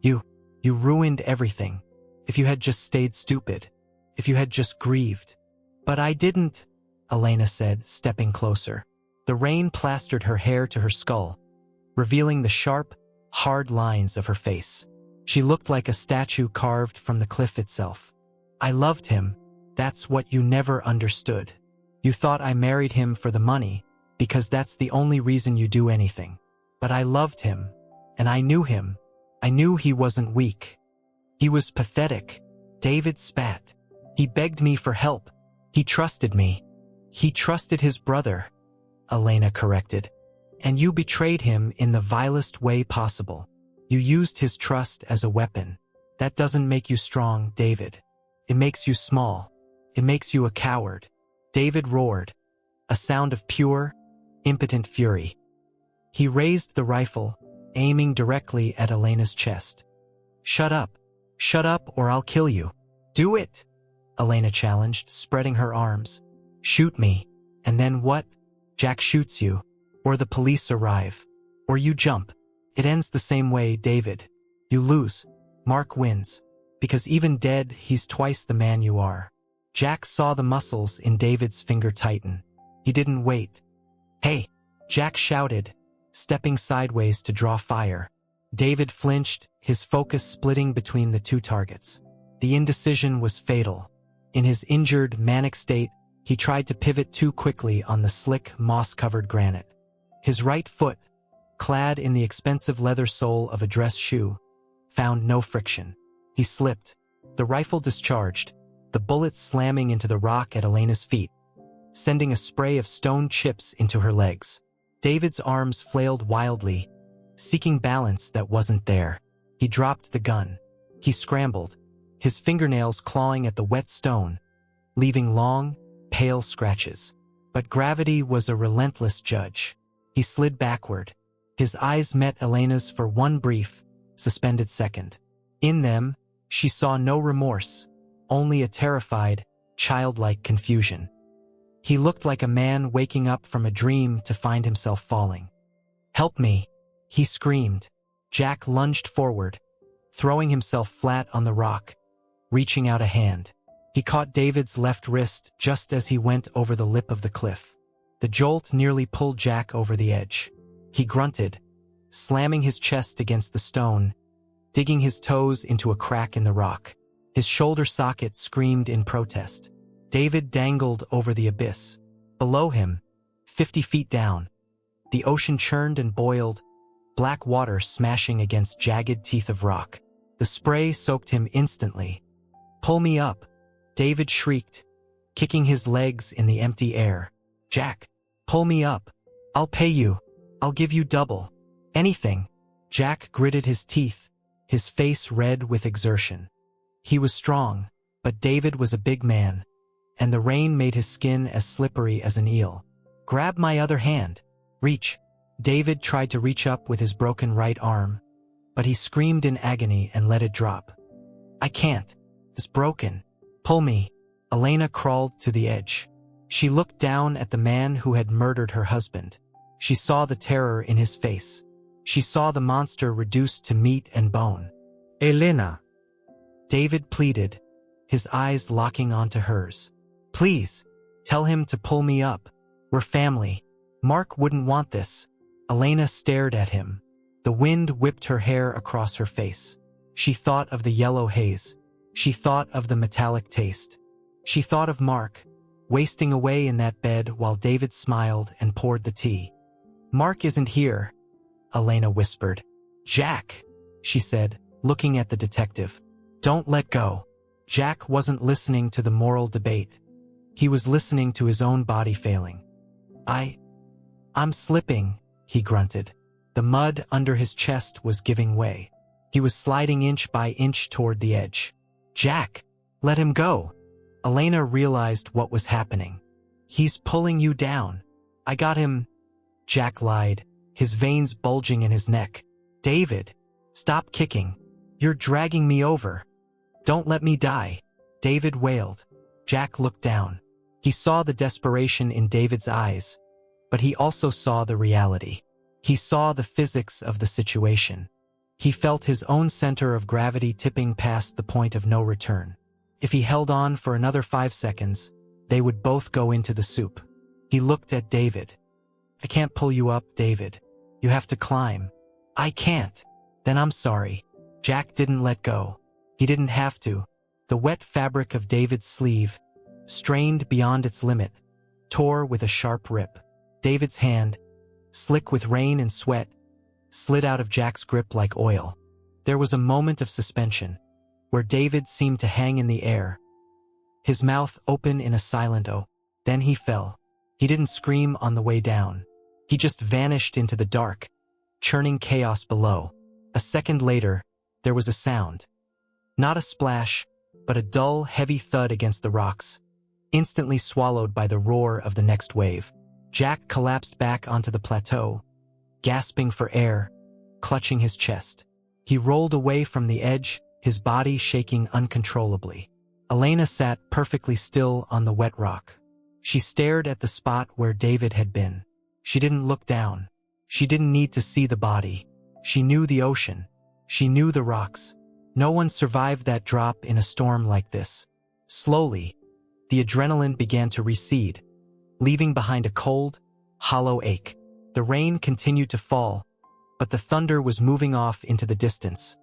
You ruined everything. If you had just stayed stupid. If you had just grieved." "But I didn't," Elena said, stepping closer. The rain plastered her hair to her skull, revealing the sharp, hard lines of her face. She looked like a statue carved from the cliff itself. "I loved him. That's what you never understood. You thought I married him for the money, because that's the only reason you do anything. But I loved him, and I knew him. I knew he wasn't weak. He was pathetic." David spat. "He begged me for help. He trusted me. He trusted his brother," Elena corrected. "And you betrayed him in the vilest way possible. You used his trust as a weapon. That doesn't make you strong, David. It makes you small. It makes you a coward." David roared, a sound of pure, impotent fury. He raised the rifle, aiming directly at Elena's chest. Shut up, or I'll kill you." "Do it," Elena challenged, spreading her arms. "Shoot me, and then what? Jack shoots you, or the police arrive, or you jump. It ends the same way, David. You lose. Mark wins. Because even dead, he's twice the man you are." Jack saw the muscles in David's finger tighten. He didn't wait. "Hey!" Jack shouted, stepping sideways to draw fire. David flinched, his focus splitting between the two targets. The indecision was fatal. In his injured, manic state, he tried to pivot too quickly on the slick, moss-covered granite. His right foot, clad in the expensive leather sole of a dress shoe, found no friction. He slipped. The rifle discharged, the bullet slamming into the rock at Elena's feet, sending a spray of stone chips into her legs. David's arms flailed wildly, seeking balance that wasn't there. He dropped the gun. He scrambled, his fingernails clawing at the wet stone, leaving long, pale scratches. But gravity was a relentless judge. He slid backward. His eyes met Elena's for one brief, suspended second. In them, she saw no remorse, only a terrified, childlike confusion. He looked like a man waking up from a dream to find himself falling. "Help me!" he screamed. Jack lunged forward, throwing himself flat on the rock, reaching out a hand. He caught David's left wrist just as he went over the lip of the cliff. The jolt nearly pulled Jack over the edge. He grunted, slamming his chest against the stone, digging his toes into a crack in the rock. His shoulder socket screamed in protest. David dangled over the abyss. Below him, 50 feet down, the ocean churned and boiled, black water smashing against jagged teeth of rock. The spray soaked him instantly. "Pull me up," David shrieked, kicking his legs in the empty air. "Jack, pull me up. I'll pay you. I'll give you double. Anything." Jack gritted his teeth, his face red with exertion. He was strong, but David was a big man, and the rain made his skin as slippery as an eel. "Grab my other hand. Reach." David tried to reach up with his broken right arm, but he screamed in agony and let it drop. "I can't. It's broken. Pull me." Elena crawled to the edge. She looked down at the man who had murdered her husband. She saw the terror in his face. She saw the monster reduced to meat and bone. Elena. David pleaded, his eyes locking onto hers. "Please, tell him to pull me up. We're family. Mark wouldn't want this." Elena stared at him. The wind whipped her hair across her face. She thought of the yellow haze. She thought of the metallic taste. She thought of Mark, wasting away in that bed while David smiled and poured the tea. "Mark isn't here," Elena whispered. "Jack," she said, looking at the detective. "Don't let go." Jack wasn't listening to the moral debate. He was listening to his own body failing. I'm slipping," he grunted. The mud under his chest was giving way. He was sliding inch by inch toward the edge. "Jack, let him go." Elena realized what was happening. "He's pulling you down." "I got him," Jack lied, his veins bulging in his neck. "David, stop kicking. You're dragging me over. Don't let me die," David wailed. Jack looked down. He saw the desperation in David's eyes, but he also saw the reality. He saw the physics of the situation. He felt his own center of gravity tipping past the point of no return. If he held on for another 5 seconds, they would both go into the soup. He looked at David. "I can't pull you up, David. You have to climb." "I can't." "Then I'm sorry." Jack didn't let go. He didn't have to. The wet fabric of David's sleeve, strained beyond its limit, tore with a sharp rip. David's hand, slick with rain and sweat, slid out of Jack's grip like oil. There was a moment of suspension, where David seemed to hang in the air, his mouth open in a silent "oh." Then he fell. He didn't scream on the way down. He just vanished into the dark, churning chaos below. A second later, there was a sound. Not a splash, but a dull, heavy thud against the rocks, instantly swallowed by the roar of the next wave. Jack collapsed back onto the plateau, gasping for air, clutching his chest. He rolled away from the edge, his body shaking uncontrollably. Elena sat perfectly still on the wet rock. She stared at the spot where David had been. She didn't look down. She didn't need to see the body. She knew the ocean. She knew the rocks. No one survived that drop in a storm like this. Slowly, the adrenaline began to recede, leaving behind a cold, hollow ache. The rain continued to fall, but the thunder was moving off into the distance,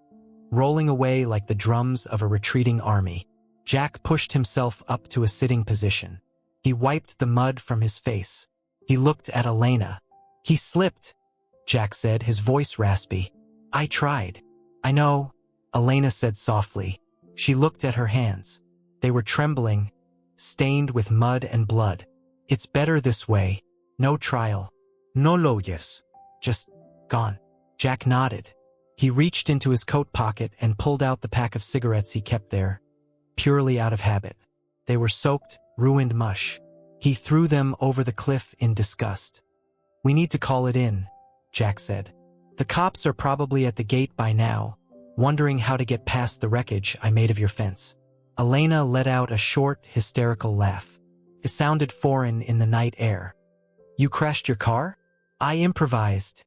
rolling away like the drums of a retreating army. Jack pushed himself up to a sitting position. He wiped the mud from his face. He looked at Elena. "He slipped," Jack said, his voice raspy. "I tried." "I know," Elena said softly. She looked at her hands. They were trembling, stained with mud and blood. "It's better this way. No trial. No lawyers. Just gone." Jack nodded. He reached into his coat pocket and pulled out the pack of cigarettes he kept there, purely out of habit. They were soaked, ruined mush. He threw them over the cliff in disgust. "We need to call it in," Jack said. "The cops are probably at the gate by now. wondering how to get past the wreckage I made of your fence. Elena let out a short, hysterical laugh. It sounded foreign in the night air. You crashed your car? I improvised,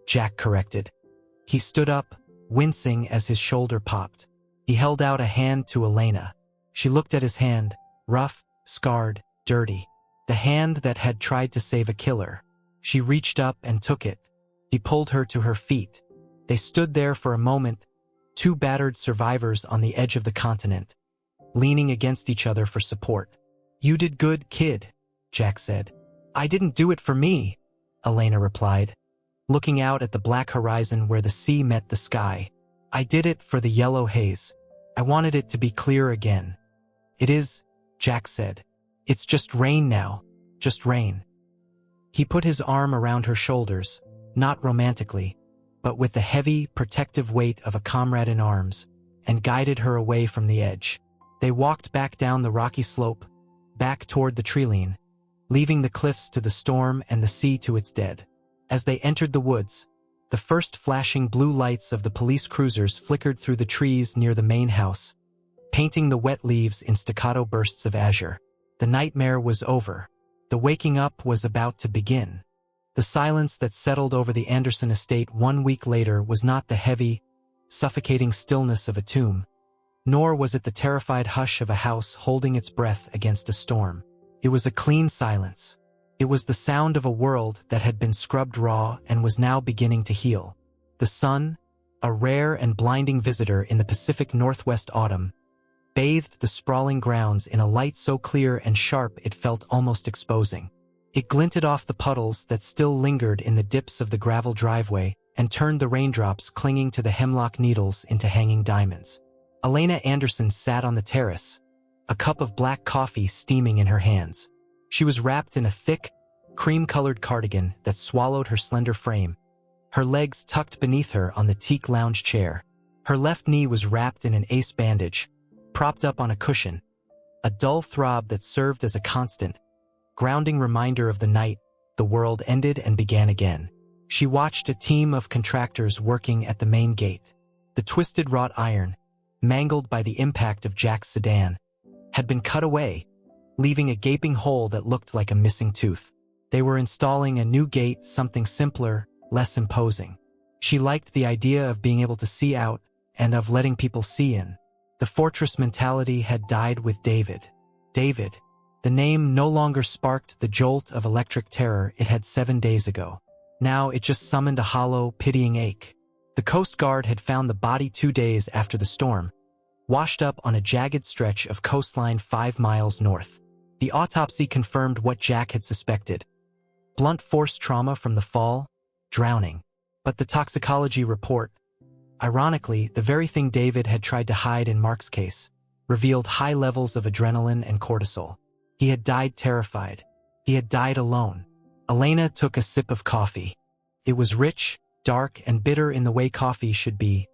Jack corrected. He stood up, wincing as his shoulder popped. He held out a hand to Elena. She looked at his hand, rough, scarred, dirty. The hand that had tried to save a killer. She reached up and took it. He pulled her to her feet. They stood there for a moment, two battered survivors on the edge of the continent, leaning against each other for support. You did good, kid, Jack said. I didn't do it for me, Elena replied, looking out at the black horizon where the sea met the sky. I did it for the yellow haze. I wanted it to be clear again. It is, Jack said. It's just rain now, just rain. He put his arm around her shoulders, not romantically, but with the heavy, protective weight of a comrade in arms, and guided her away from the edge. They walked back down the rocky slope, back toward the treeline, leaving the cliffs to the storm and the sea to its dead. As they entered the woods, the first flashing blue lights of the police cruisers flickered through the trees near the main house, painting the wet leaves in staccato bursts of azure. The nightmare was over. The waking up was about to begin. The silence that settled over the Anderson estate 1 week later was not the heavy, suffocating stillness of a tomb, nor was it the terrified hush of a house holding its breath against a storm. It was a clean silence. It was the sound of a world that had been scrubbed raw and was now beginning to heal. The sun, a rare and blinding visitor in the Pacific Northwest autumn, bathed the sprawling grounds in a light so clear and sharp it felt almost exposing. It glinted off the puddles that still lingered in the dips of the gravel driveway and turned the raindrops clinging to the hemlock needles into hanging diamonds. Elena Anderson sat on the terrace, a cup of black coffee steaming in her hands. She was wrapped in a thick, cream-colored cardigan that swallowed her slender frame, her legs tucked beneath her on the teak lounge chair. Her left knee was wrapped in an ace bandage, propped up on a cushion, a dull throb that served as a constant, grounding reminder of the night the world ended and began again. She watched a team of contractors working at the main gate. The twisted wrought iron, mangled by the impact of Jack's sedan, had been cut away, leaving a gaping hole that looked like a missing tooth. They were installing a new gate, something simpler, less imposing. She liked the idea of being able to see out and of letting people see in. The fortress mentality had died with David. David. The name no longer sparked the jolt of electric terror it had 7 days ago. Now it just summoned a hollow, pitying ache. The Coast Guard had found the body 2 days after the storm, washed up on a jagged stretch of coastline 5 miles north. The autopsy confirmed what Jack had suspected. Blunt force trauma from the fall, drowning. But the toxicology report, ironically the very thing David had tried to hide in Mark's case, revealed high levels of adrenaline and cortisol. He had died terrified. He had died alone. Elena took a sip of coffee. It was rich, dark, and bitter in the way coffee should be.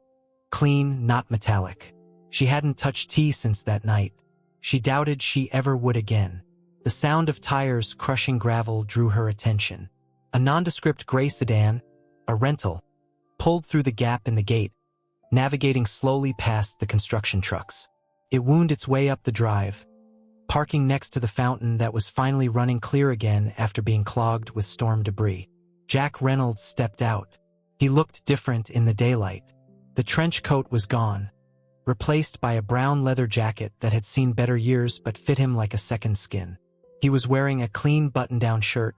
Clean, not metallic. She hadn't touched tea since that night. She doubted she ever would again. The sound of tires crushing gravel drew her attention. A nondescript gray sedan, a rental, pulled through the gap in the gate, navigating slowly past the construction trucks. It wound its way up the drive, parking next to the fountain that was finally running clear again after being clogged with storm debris. Jack Reynolds stepped out. He looked different in the daylight. The trench coat was gone, replaced by a brown leather jacket that had seen better years but fit him like a second skin. He was wearing a clean button-down shirt,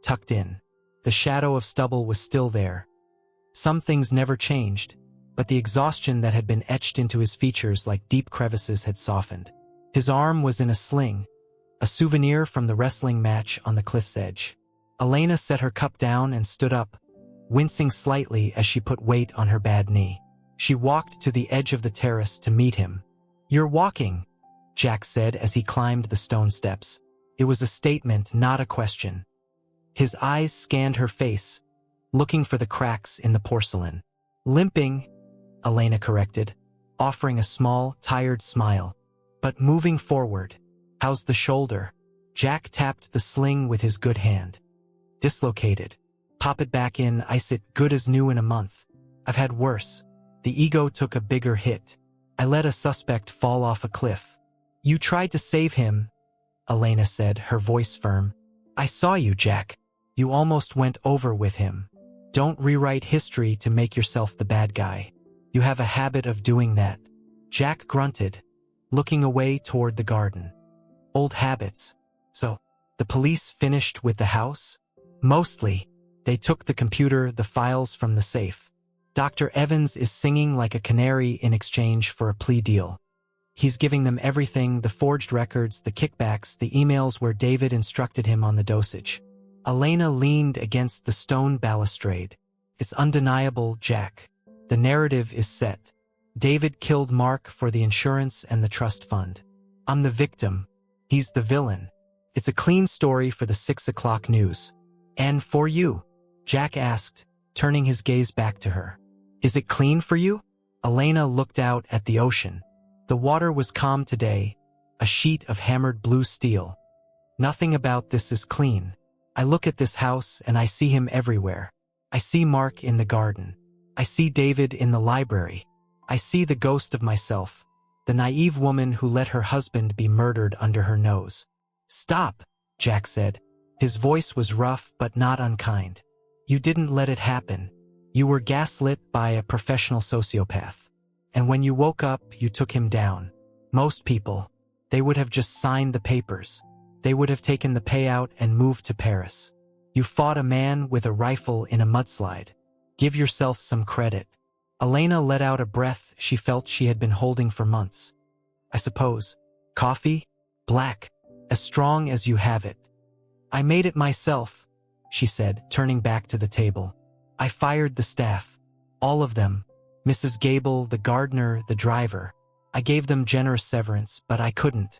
tucked in. The shadow of stubble was still there. Some things never changed, but the exhaustion that had been etched into his features like deep crevices had softened. His arm was in a sling, a souvenir from the wrestling match on the cliff's edge. Elena set her cup down and stood up, wincing slightly as she put weight on her bad knee. She walked to the edge of the terrace to meet him. "You're walking," Jack said as he climbed the stone steps. It was a statement, not a question. His eyes scanned her face, looking for the cracks in the porcelain. "Limping," Elena corrected, offering a small, tired smile. "But moving forward. How's the shoulder?" Jack tapped the sling with his good hand. "Dislocated. Pop it back in, ice it, good as new in a month. I've had worse." The ego took a bigger hit. I let a suspect fall off a cliff. You tried to save him, Elena said, her voice firm. I saw you, Jack. You almost went over with him. Don't rewrite history to make yourself the bad guy. You have a habit of doing that. Jack grunted, looking away toward the garden. Old habits. So, the police finished with the house? Mostly. They took the computer, the files from the safe. Dr. Evans is singing like a canary in exchange for a plea deal. He's giving them everything, the forged records, the kickbacks, the emails where David instructed him on the dosage. Elena leaned against the stone balustrade. It's undeniable, Jack. The narrative is set. David killed Mark for the insurance and the trust fund. I'm the victim. He's the villain. It's a clean story for the 6 o'clock news. And for you? Jack asked, turning his gaze back to her. Is it clean for you? Elena looked out at the ocean. The water was calm today, a sheet of hammered blue steel. Nothing about this is clean. I look at this house and I see him everywhere. I see Mark in the garden. I see David in the library. I see the ghost of myself, the naive woman who let her husband be murdered under her nose. Stop, Jack said. His voice was rough but not unkind. You didn't let it happen. You were gaslit by a professional sociopath. And when you woke up, you took him down. Most people, they would have just signed the papers. They would have taken the payout and moved to Paris. You fought a man with a rifle in a mudslide. Give yourself some credit. Elena let out a breath she felt she had been holding for months. I suppose. Coffee? Black. As strong as you have it. I made it myself, she said, turning back to the table. I fired the staff. All of them. Mrs. Gable, the gardener, the driver. I gave them generous severance, but I couldn't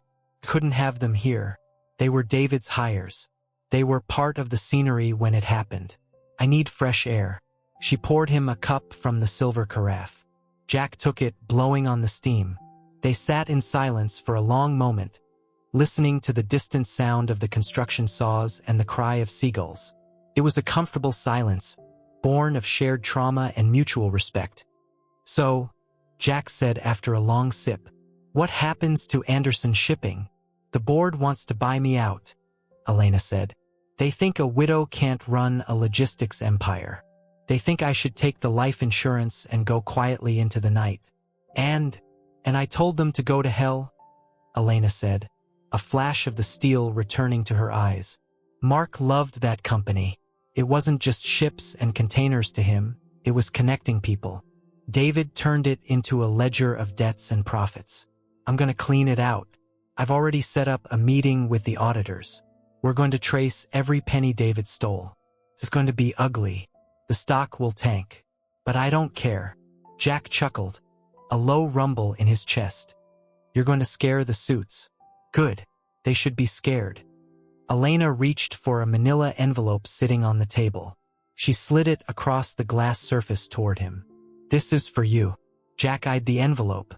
have them here. They were David's hires. They were part of the scenery when it happened. I need fresh air. She poured him a cup from the silver carafe. Jack took it, blowing on the steam. They sat in silence for a long moment, listening to the distant sound of the construction saws and the cry of seagulls. It was a comfortable silence, born of shared trauma and mutual respect. So, Jack said after a long sip, what happens to Anderson Shipping? The board wants to buy me out, Elena said. They think a widow can't run a logistics empire. They think I should take the life insurance and go quietly into the night. And I told them to go to hell, Elena said, a flash of the steel returning to her eyes. Mark loved that company. It wasn't just ships and containers to him, it was connecting people. David turned it into a ledger of debts and profits. I'm going to clean it out. I've already set up a meeting with the auditors. We're going to trace every penny David stole. It's going to be ugly. The stock will tank. But I don't care. Jack chuckled, a low rumble in his chest. You're going to scare the suits. Good. They should be scared. Elena reached for a manila envelope sitting on the table. She slid it across the glass surface toward him. This is for you. Jack eyed the envelope.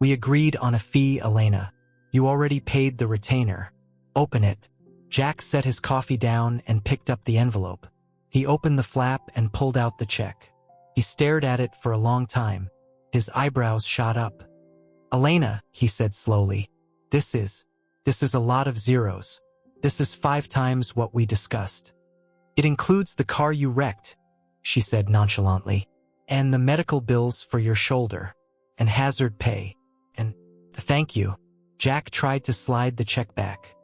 We agreed on a fee, Elena. You already paid the retainer. Open it. Jack set his coffee down and picked up the envelope. He opened the flap and pulled out the check. He stared at it for a long time. His eyebrows shot up. Elena, he said slowly, this is a lot of zeros. This is 5 times what we discussed. It includes the car you wrecked, she said nonchalantly, and the medical bills for your shoulder, and hazard pay, and thank you. Jack tried to slide the check back.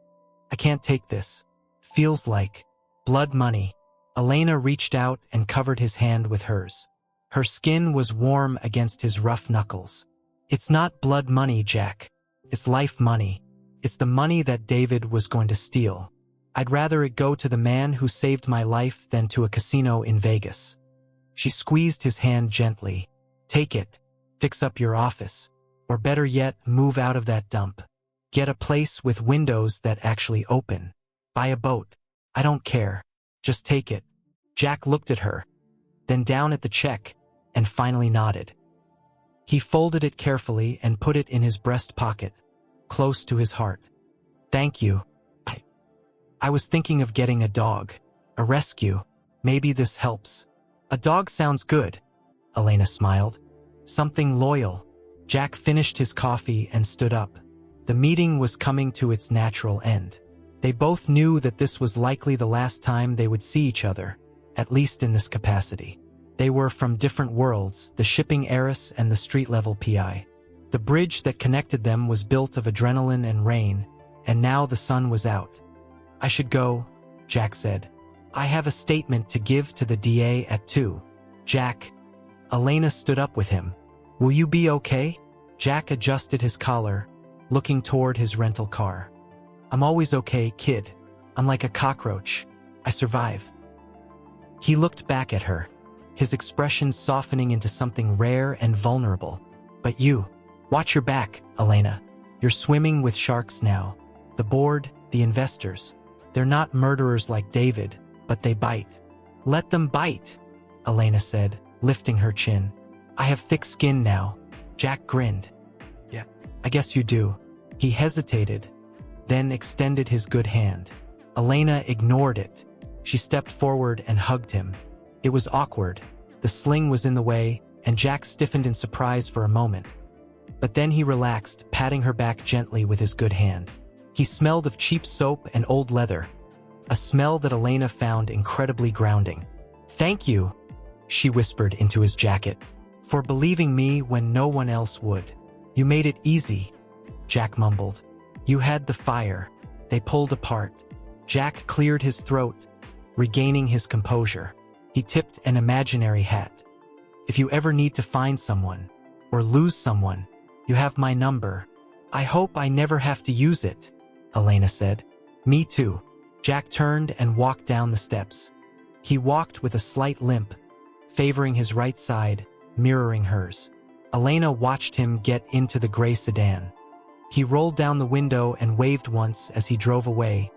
I can't take this. Feels like blood money. Elena reached out and covered his hand with hers. Her skin was warm against his rough knuckles. It's not blood money, Jack. It's life money. It's the money that David was going to steal. I'd rather it go to the man who saved my life than to a casino in Vegas. She squeezed his hand gently. Take it. Fix up your office. Or better yet, move out of that dump. Get a place with windows that actually open. Buy a boat. I don't care. Just take it. Jack looked at her, then down at the check, and finally nodded. He folded it carefully and put it in his breast pocket, close to his heart. Thank you. I was thinking of getting a dog. A rescue. Maybe this helps. A dog sounds good. Elena smiled. Something loyal. Jack finished his coffee and stood up. The meeting was coming to its natural end. They both knew that this was likely the last time they would see each other, at least in this capacity. They were from different worlds, the shipping heiress and the street-level PI. The bridge that connected them was built of adrenaline and rain, and now the sun was out. "I should go," Jack said. "I have a statement to give to the DA at 2. Jack." Elena stood up with him. "Will you be okay?" Jack adjusted his collar, looking toward his rental car. "I'm always okay, kid. I'm like a cockroach. I survive." He looked back at her, his expression softening into something rare and vulnerable. "But you, watch your back, Elena. You're swimming with sharks now. The board, the investors. They're not murderers like David, but they bite." "Let them bite," Elena said, lifting her chin. "I have thick skin now." Jack grinned. "Yeah, I guess you do." He hesitated, then extended his good hand. Elena ignored it. She stepped forward and hugged him. It was awkward. The sling was in the way, and Jack stiffened in surprise for a moment. But then he relaxed, patting her back gently with his good hand. He smelled of cheap soap and old leather, a smell that Elena found incredibly grounding. "Thank you," she whispered into his jacket, "for believing me when no one else would. You made it easy," Jack mumbled. "You had the fire." They pulled apart. Jack cleared his throat, regaining his composure. He tipped an imaginary hat. "If you ever need to find someone, or lose someone, you have my number. I hope I never have to use it," Elena said. "Me too." Jack turned and walked down the steps. He walked with a slight limp, favoring his right side, mirroring hers. Elena watched him get into the gray sedan. He rolled down the window and waved once as he drove away,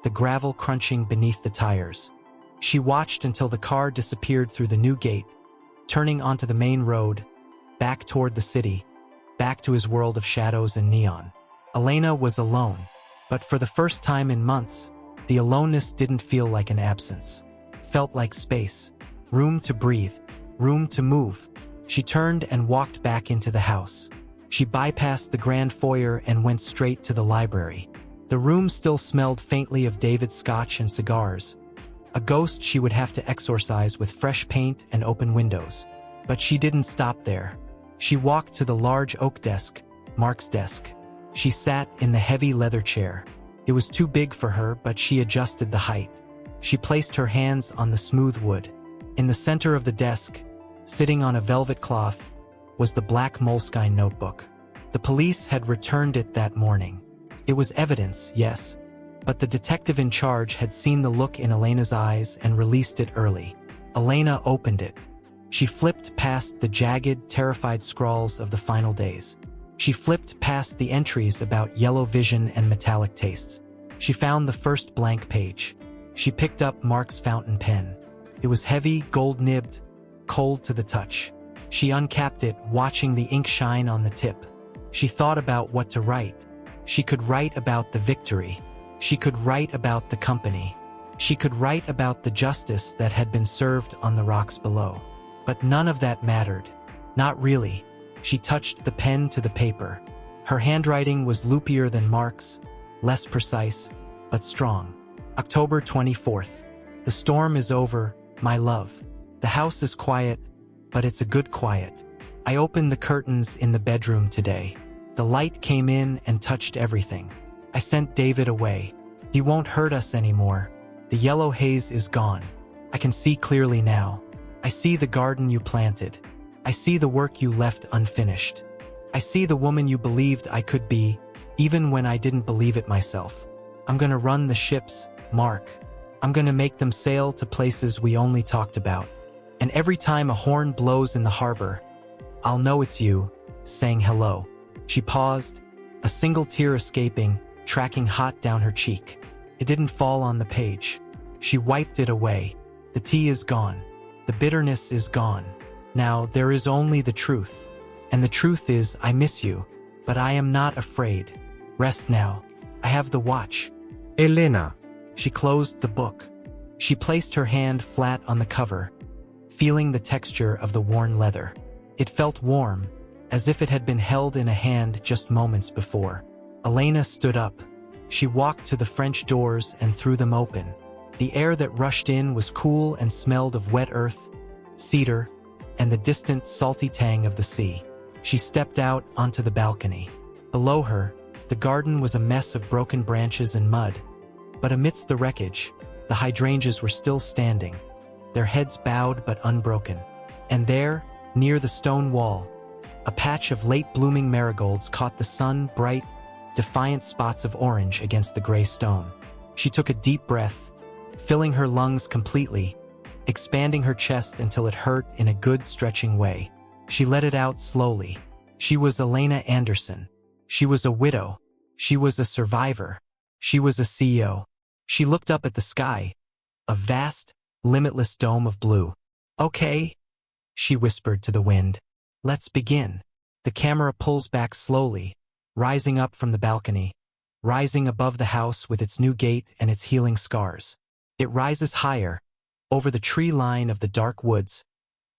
the gravel crunching beneath the tires. She watched until the car disappeared through the new gate, turning onto the main road, back toward the city, back to his world of shadows and neon. Elena was alone, but for the first time in months, the aloneness didn't feel like an absence. Felt like space, room to breathe, room to move. She turned and walked back into the house. She bypassed the grand foyer and went straight to the library. The room still smelled faintly of David's scotch and cigars, a ghost she would have to exorcise with fresh paint and open windows. But she didn't stop there. She walked to the large oak desk, Mark's desk. She sat in the heavy leather chair. It was too big for her, but she adjusted the height. She placed her hands on the smooth wood. In the center of the desk, sitting on a velvet cloth, was the black moleskine notebook. The police had returned it that morning. It was evidence, yes, but the detective in charge had seen the look in Elena's eyes and released it early. Elena opened it. She flipped past the jagged, terrified scrawls of the final days. She flipped past the entries about yellow vision and metallic tastes. She found the first blank page. She picked up Mark's fountain pen. It was heavy, gold-nibbed, cold to the touch. She uncapped it, watching the ink shine on the tip. She thought about what to write. She could write about the victory. She could write about the company. She could write about the justice that had been served on the rocks below. But none of that mattered. Not really. She touched the pen to the paper. Her handwriting was loopier than Mark's, less precise, but strong. October 24th. The storm is over, my love. The house is quiet, but it's a good quiet. I opened the curtains in the bedroom today. The light came in and touched everything. I sent David away. He won't hurt us anymore. The yellow haze is gone. I can see clearly now. I see the garden you planted. I see the work you left unfinished. I see the woman you believed I could be, even when I didn't believe it myself. I'm gonna run the ships, Mark. I'm gonna make them sail to places we only talked about. And every time a horn blows in the harbor, I'll know it's you, saying hello. She paused, a single tear escaping, tracking hot down her cheek. It didn't fall on the page. She wiped it away. The tea is gone. The bitterness is gone. Now there is only the truth. And the truth is, I miss you, but I am not afraid. Rest now. I have the watch. Elena. She closed the book. She placed her hand flat on the cover, feeling the texture of the worn leather. It felt warm, as if it had been held in a hand just moments before. Elena stood up. She walked to the French doors and threw them open. The air that rushed in was cool and smelled of wet earth, cedar, and the distant salty tang of the sea. She stepped out onto the balcony. Below her, the garden was a mess of broken branches and mud. But amidst the wreckage, the hydrangeas were still standing, their heads bowed but unbroken. And there, near the stone wall, a patch of late-blooming marigolds caught the sun, bright, defiant spots of orange against the gray stone. She took a deep breath, filling her lungs completely, expanding her chest until it hurt in a good stretching way. She let it out slowly. She was Elena Anderson. She was a widow. She was a survivor. She was a CEO. She looked up at the sky, a vast, limitless dome of blue. "Okay," she whispered to the wind. "Let's begin." The camera pulls back slowly, rising up from the balcony, rising above the house with its new gate and its healing scars. It rises higher, over the tree line of the dark woods,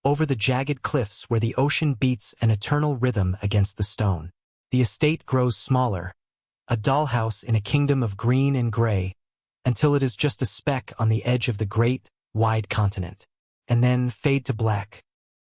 over the jagged cliffs where the ocean beats an eternal rhythm against the stone. The estate grows smaller, a dollhouse in a kingdom of green and gray, until it is just a speck on the edge of the great, wide continent. And then fade to black.